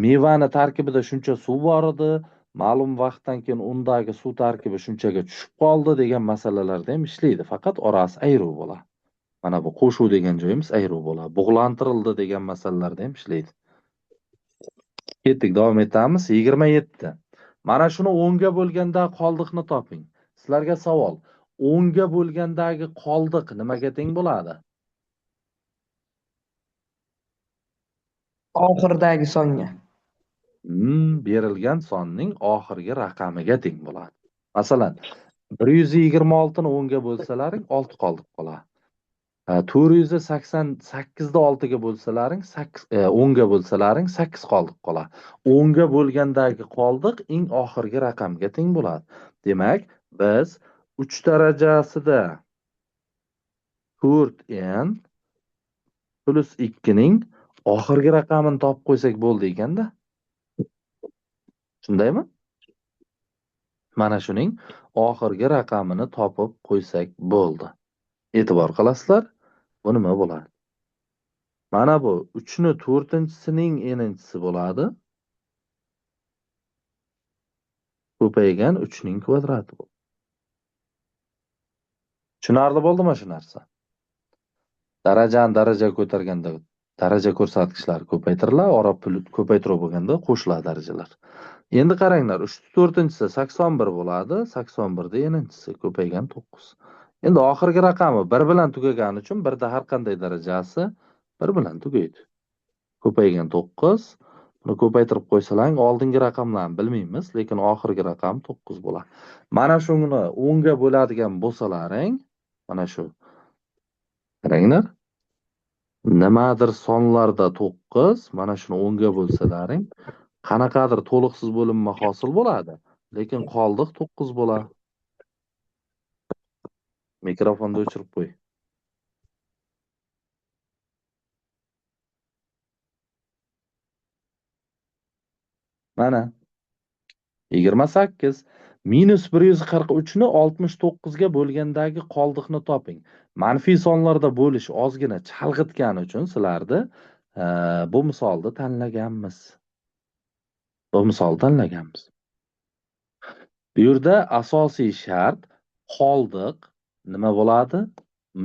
mevani tarkibida shuncha suv bor edi, ma'lum vaqtdan keyin undagi suv tarkibi shunchaga tushib qoldi degan masalalarda ham ishlaydi, faqat orasi ayruv bo'ladi. Mana bu qo'shuv degan joyimiz ayruv bo'ladi. Bug'lantirildi degan masalalarda ham ishlaydi. Ketdik, davom etamiz. 27. Mana shuni 10 ga bo'lganda qoldiqni toping. Sizlarga savol. 10 ga bo'lgandagi qoldiq nimaga teng bo'ladi? Oxirdagi songa. Berilgan sonning oxirgi raqamiga teng bo'ladi. Masalan, 126 ni 10 ga bo'lsalaring 6 qoldiq qoladi. 488 ni 6 ga bo'lsalaring 10 ga bo'lsalaring 8 qoldiq qoladi. 10 ga bo'lgandagi qoldiq eng oxirgi raqamga teng bo'ladi. Demak, biz 3 darajasida 4n plus 2 ning oxirgi raqamini topib qo'ysak bo'ldi ekanda. Shundaymi? Mana shuning oxirgi raqamini topib qo'ysak bo'ldi. E'tibor qilasizlar, bu nima bo'ladi? Mana bu 3 ni 4-chisining n'chisi bo'ladi. Ko'paygan 3 ning kvadrati bo'ladi. Tushunarli bo'ldimi shu narsa? Darajani darajaga ko'targanda daraja ko'rsatkichlari ko'paytiriladi, ora pul ko'paytiruv bo'lganda qo'shiladi darajalar. Endi qaranglar, 3/4-chisi 81 bo'ladi, 81 da n'chisi ko'paygan 9. Endi oxirgi raqami 1 bilan tugagani uchun 1 da har qanday darajasi 1 bilan tugaydi. Ko'paygan 9. Buni ko'paytirib qo'ysalang, oldingi raqamlarni bilmaymiz, lekin oxirgi raqam 9 bo'ladi. Mana shuni 10 ga bo'ladigan bo'lsalaring, mana shu. Qaranglar. Nimadir sonlarda 9, mana shuni 10 ga bo'lsalaring Qanaqadir to'liqsiz bo'linma hosil bo'ladi, lekin qoldiq 9 bo'ladi. Mikrofonni o'chirib qo'y. Mana 28 minus 143 ni 69 ga bo'lgandagi qoldiqni toping. Manfiy sonlarda bo'lish ozgina chalg'itgani uchun sizlarni bu misolni tanlaganmiz. Bu yerda asosiy shart qoldiq nima bo'ladi?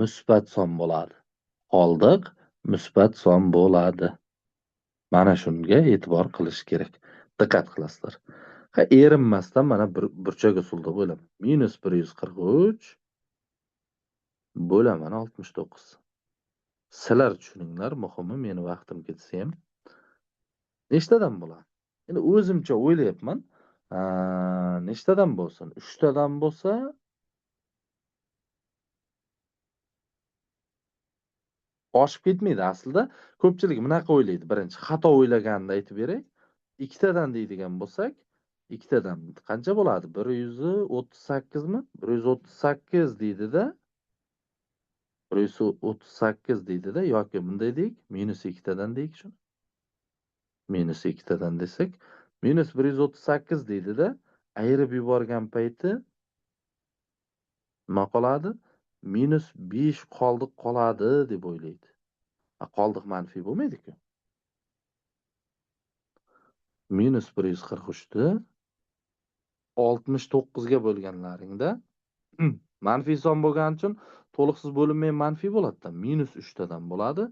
Musbat son bo'ladi. Qoldiq musbat son bo'ladi. Mana shunga e'tibor qilish kerak. Diqqat qilasizlar. Erinmasdan mana burchak usulda bo'laman. Minus 143 bo'laman 69. Sizlar tushuninglar, muhimi meni vaqtim ketsa ham nechtadan bo'ladi? Endi o'zimcha o'ylayapman. Nechtadan bo'lsin? 3 tadan bo'lsa oshib ketmaydi aslida. Ko'pchilik bunaqa o'ylaydi. Birinchi xato o'ylaganini aytib beray. 2 tadan deydigan bo'lsak, 2 tadan qancha bo'ladi? 138 mi? 138 deydida. 138 deydida yoki bunday deyik, minus 2 tadan deyik shuni. Minus 2 tadan desak, minus 138 deydida, ayirib yuborgan payti nima qoladi? Minus 5 qoldiq qoladi deb o'ylaydi. Qoldiq manfiy bo'lmaydi-ku. Minus 143 ni 69 ga bo'lganlaringda manfiy son bo'lgani uchun to'liqsiz bo'linmay manfiy bo'ladi-da. Minus 3 tadan bo'ladi.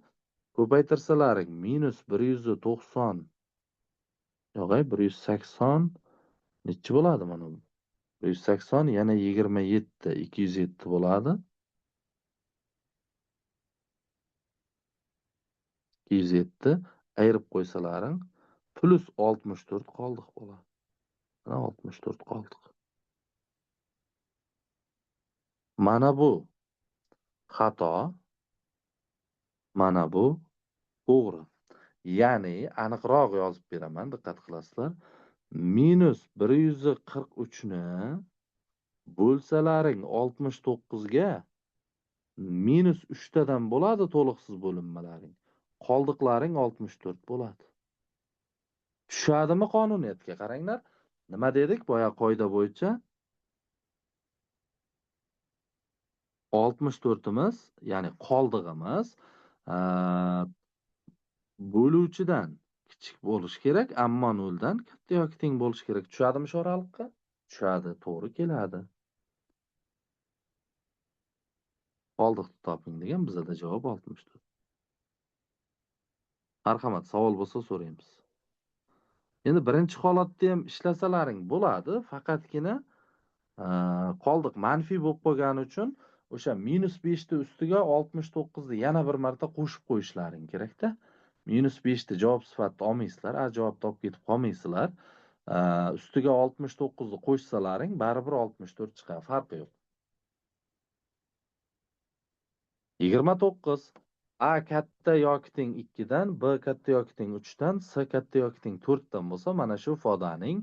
Ko'paytirsalaring minus 190 yo'g'ay 180 nechi bo'ladi mana bu? 180 yana 27 207 bo'ladi. 207 ayirib qo'ysalaring plus 64 qoldiq bo'ladi. Mana 64 qoldiq. Mana bu xato. Mana bu to'g'ri. Ya'ni aniqroq yozib beraman, diqqat qilasizlar. Minus 143 ni bo'lsalaring 69 ga minus 3 tadan bo'ladi to'liqsiz bo'linmalaring. Qoldiqlaring 64 bo'ladi. Tushadimi qonuniyatga? Qaranglar. Nima dedik boya qoida bo'yicha? 64imiz, ya'ni qoldig'imiz bo'luvchidan kichik bo'lish kerak, ammo 0 dan katta yoki teng bo'lish kerak. Tushadimi shu oraliqqa? Tushadi, to'g'ri keladi. Qoldiqni toping degan bizada javob 64. Marhamat, savol bo'lsa so'raymiz. Endi birinchi holatda ham ishlasalaring bo'ladi, faqatgina qoldiq manfiy bo'lib qolgani uchun o'sha minus 5 ni ustiga 69 ni yana bir marta qo'shib qo'yishlaring kerak-da. Minus 5 ni javob sifatida olmaysizlar, javob topib ketib qolmaysizlar. Ustiga 69 ni qo'shsalaring baribir 64 chiqadi, farqi yo'q. 29 A katta yoki teng 2 dan, B katta yoki teng 3 dan, C katta yoki teng 4 dan bo'lsa, mana shu ifodaning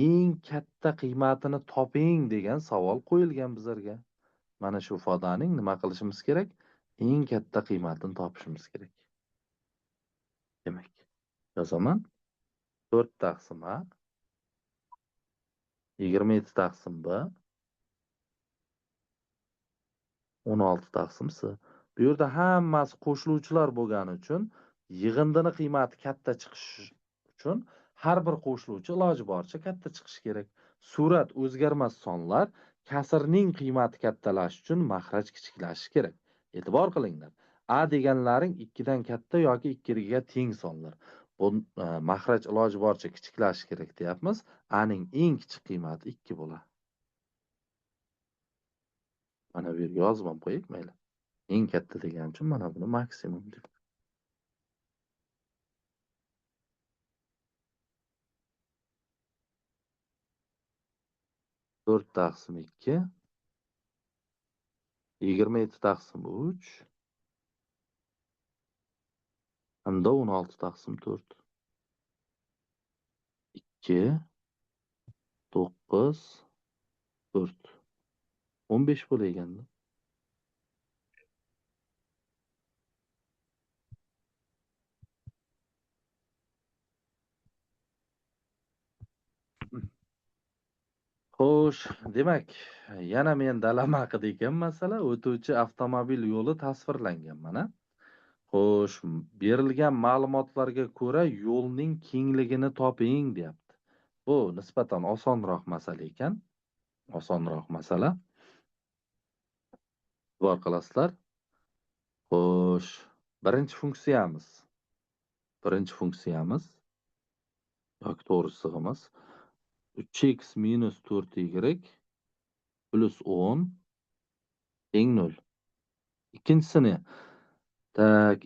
eng katta qiymatini toping degan savol qo'yilgan bizlarga. Mana shu ifodaning nima qilishimiz kerak? Eng katta qiymatini topishimiz kerak. Demak, yozaman. 4 taqsim A 27 taqsim B 16 taqsim C. Bu yerda hammasi qo'shiluvchilar bo'lgani uchun yig'indini qiymati katta chiqishi uchun har bir qo'shiluvchi iloji boricha katta chiqishi kerak. Surat o'zgarmas sonlar kasrning qiymati kattalash uchun maxraj kichiklashi kerak. E'tibor qilinglar. A deganlaring 2 dan katta yoki 2 ga teng sonlar. Bu maxraj iloji boricha kichiklashi kerak deyapmiz. A ning eng kichik qiymati 2 bo'ladi. Mana bu yerga yozib ham qo'ying mayli. Eng katta degan uchun mana buni maksimum deb. To'rt taqsim 2 27 taqsim 3 hamda 16 taqsim 4. 2, 9, 4. 15 bo'lar ekanda. Xo'sh, demak, yana men dalam haqida ekan masala, o'tuvchi avtomobil yo'li tasvirlangan mana. Xo'sh, berilgan ma'lumotlarga ko'ra yo'lning kengligini toping deyapti. Bu nisbatan osonroq masala ekan. Osonroq masala. E'tibor qilasizlar. Xo'sh, birinchi funksiyamiz. Birinchi funksiyamiz yoki to'g'ri sig'imiz 3x minus 4y plus 10 teng 0. Ikkinchisini tak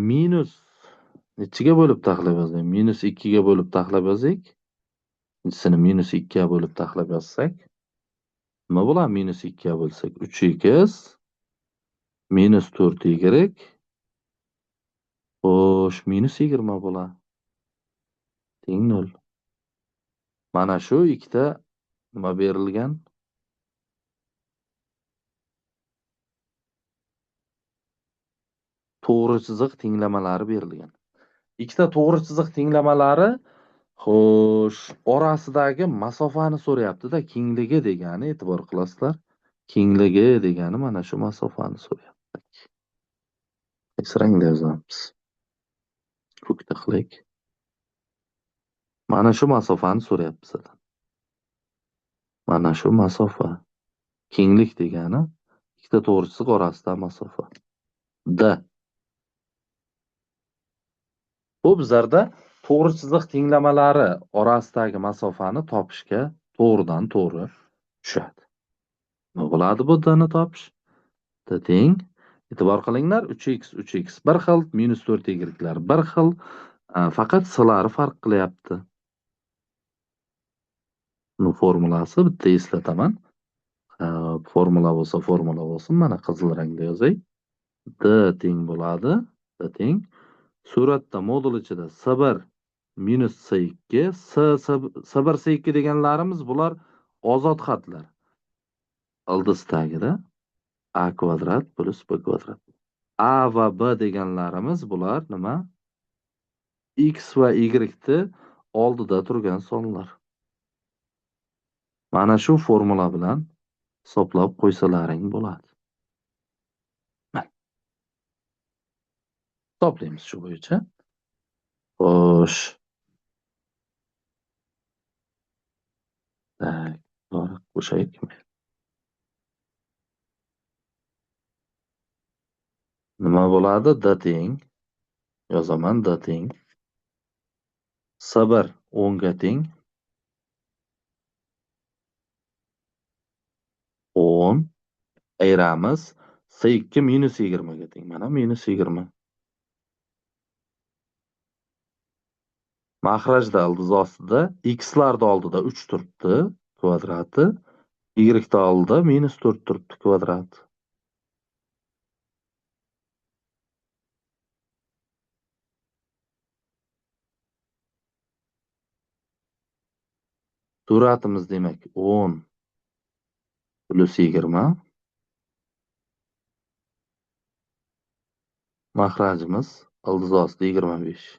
minus nechiga bo'lib taxlab yozaylik? Minus 2 ga bo'lib taxlab yozaylik. Ikkinchisini minus 2 ga bo'lib taxlab yozsak, nima bo'ladi? Minus 2 ga bo'lsak 3x minus 4y. Xo'sh, minus 20 bo'ladi. Teng 0. Mana shu ikkita nima berilgan? To'g'ri chiziq tenglamalari berilgan. Ikkita to'g'ri chiziq tenglamalari, xo'sh, orasidagi masofani so'rayapti-da, kengligi degani, e'tibor qilasizlar. Kengligi degani mana shu masofani so'rayapti. Qaysi rangda yozamiz? Ko'kda qilaylik. Mana shu masofani so'rayapti sizdan. Mana shu masofa. Kenglik degani ikkita to'g'ri chiziq orasidagi masofa. D. Bu bizlarda to'g'ri chiziq tenglamalari orasidagi masofani topishga to'g'ridan to'g'ri tushadi. Nima bo'ladi bu D ni topish? D teng. E'tibor qilinglar, 3x bir xil, minus 4y bir xil, faqat s'lari farq qilyapti. Bu formulasi bitta eslataman. Formula bo'lsin, mana qizil rangda yozay. D teng bo'ladi. D teng. Suratda modul ichida S1 minus S2, S1 S2 deganlarimiz bular ozod xatlar. Ildiz tagida A kvadrat plus B kvadrat. A va B deganlarimiz bular nima? X va Y ni oldida turgan sonlar. Mana shu formula bilan hisoblab qo'ysalaring bo'ladi. Hisoblaymiz shu bo'yicha. Xo'sh. Qo'shaylikmi? Nima bo'ladi? D teng. Yozaman, D teng. S1 10 ga teng. 10 ayiramiz. S2 minus 20 ga teng. Mana minus 20. Mahrajda ildiz ostida x'larda oldida 3 turibdi kvadrati, y'da oldida minus 4 turibdi kvadrati. Suratimiz demak 10 plus 20. Mahrajimiz ildiz ostida 25.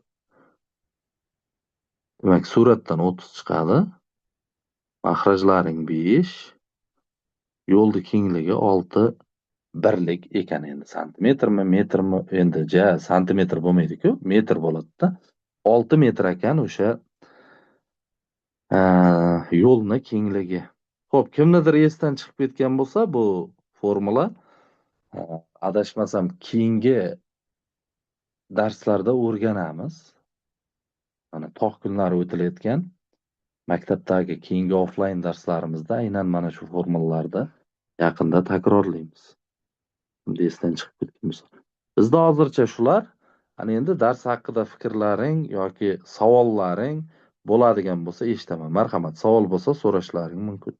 Demak, suratdan 30 chiqadi. Mahrajlaring 5. Yo'lning kengligi 6 birlik ekan endi. Santimetrmi, metrmi? Endi santimetr bo'lmaydi-ku, metr bo'ladi-da. 6 metr ekan o'sha yo'lni kengligi. Xo'p, kimnidir esdan chiqib ketgan bo'lsa, bu formula adashmasam keyingi darslarda o'rganamiz. Mana tog' kunlari o'tilayotgan maktabdagi keyingi offlayn darslarimizda aynan mana shu formulalarni yaqinda takrorlaymiz. Endi esdan chiqib ketgan bo'lsa. Bizda hozircha shular. Ana endi dars haqida fikrlaring yoki savollaring bo'ladigan bo'lsa eshitaman. Marhamat, savol bo'lsa so'rashlaring mumkin.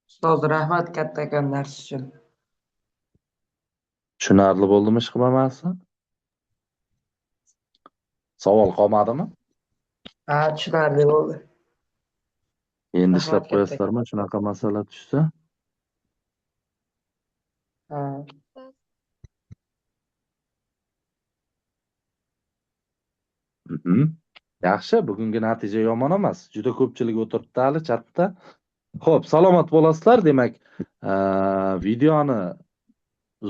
Ustoz, rahmat kattakon dars uchun. Tushunarli bo'ldimi ishqilmamasi? Savol qolmadimi? Ha, tushunarli bo'ldi. Endi Rahmat ishlab katta. qo'yasizlarmi shunaqa masala tushsa? Ha. Mhm. Yaxshi, bugungi natija yomon emas. Juda ko'pchilik o'tiribdi hali chatda. Xo'p, salomat bo'lasizlar. Demak, videoni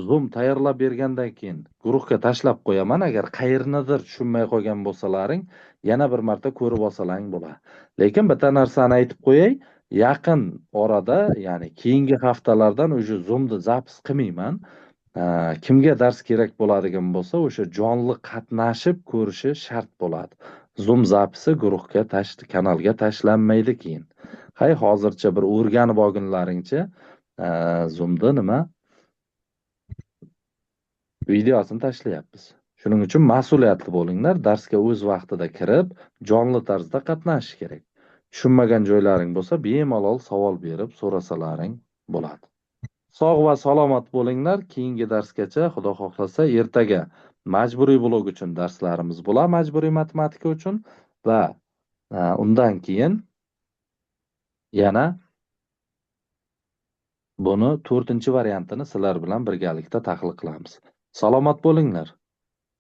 Zoom tayyorlab bergandan keyin guruhga tashlab qo'yaman. Agar qayernidir tushunmay qolgan bo'lsalaring, yana bir marta ko'rib olsalaring bo'ladi. Lekin bitta narsani aytib qo'yay, yaqin orada, ya'ni keyingi haftalardan o'sha Zoom'da zapis qilmayman. Kimga dars kerak bo'ladigan bo'lsa, o'sha jonli qatnashib ko'rishi shart bo'ladi. Zoom zapisi guruhga kanalga tashlanmaydi keyin. Hay, hozircha bir o'rganib olgunlaringcha Zoom'da nima videosini tashlayapmiz. Shuning uchun mas'uliyatli bo'linglar, darsga o'z vaqtida kirib, jonli tarzda qatnashish kerak. Tushunmagan joylaring bo'lsa, bemalol savol berib so'rasalaring bo'ladi. Sog' va salomat bo'linglar. Keyingi darsgacha, Xudo xohlasa, ertaga majburiy blok uchun darslarimiz bo'ladi, majburiy matematika uchun va undan keyin yana buni 4-variantini sizlar bilan birgalikda tahlil qilamiz. Salomat bo'linglar.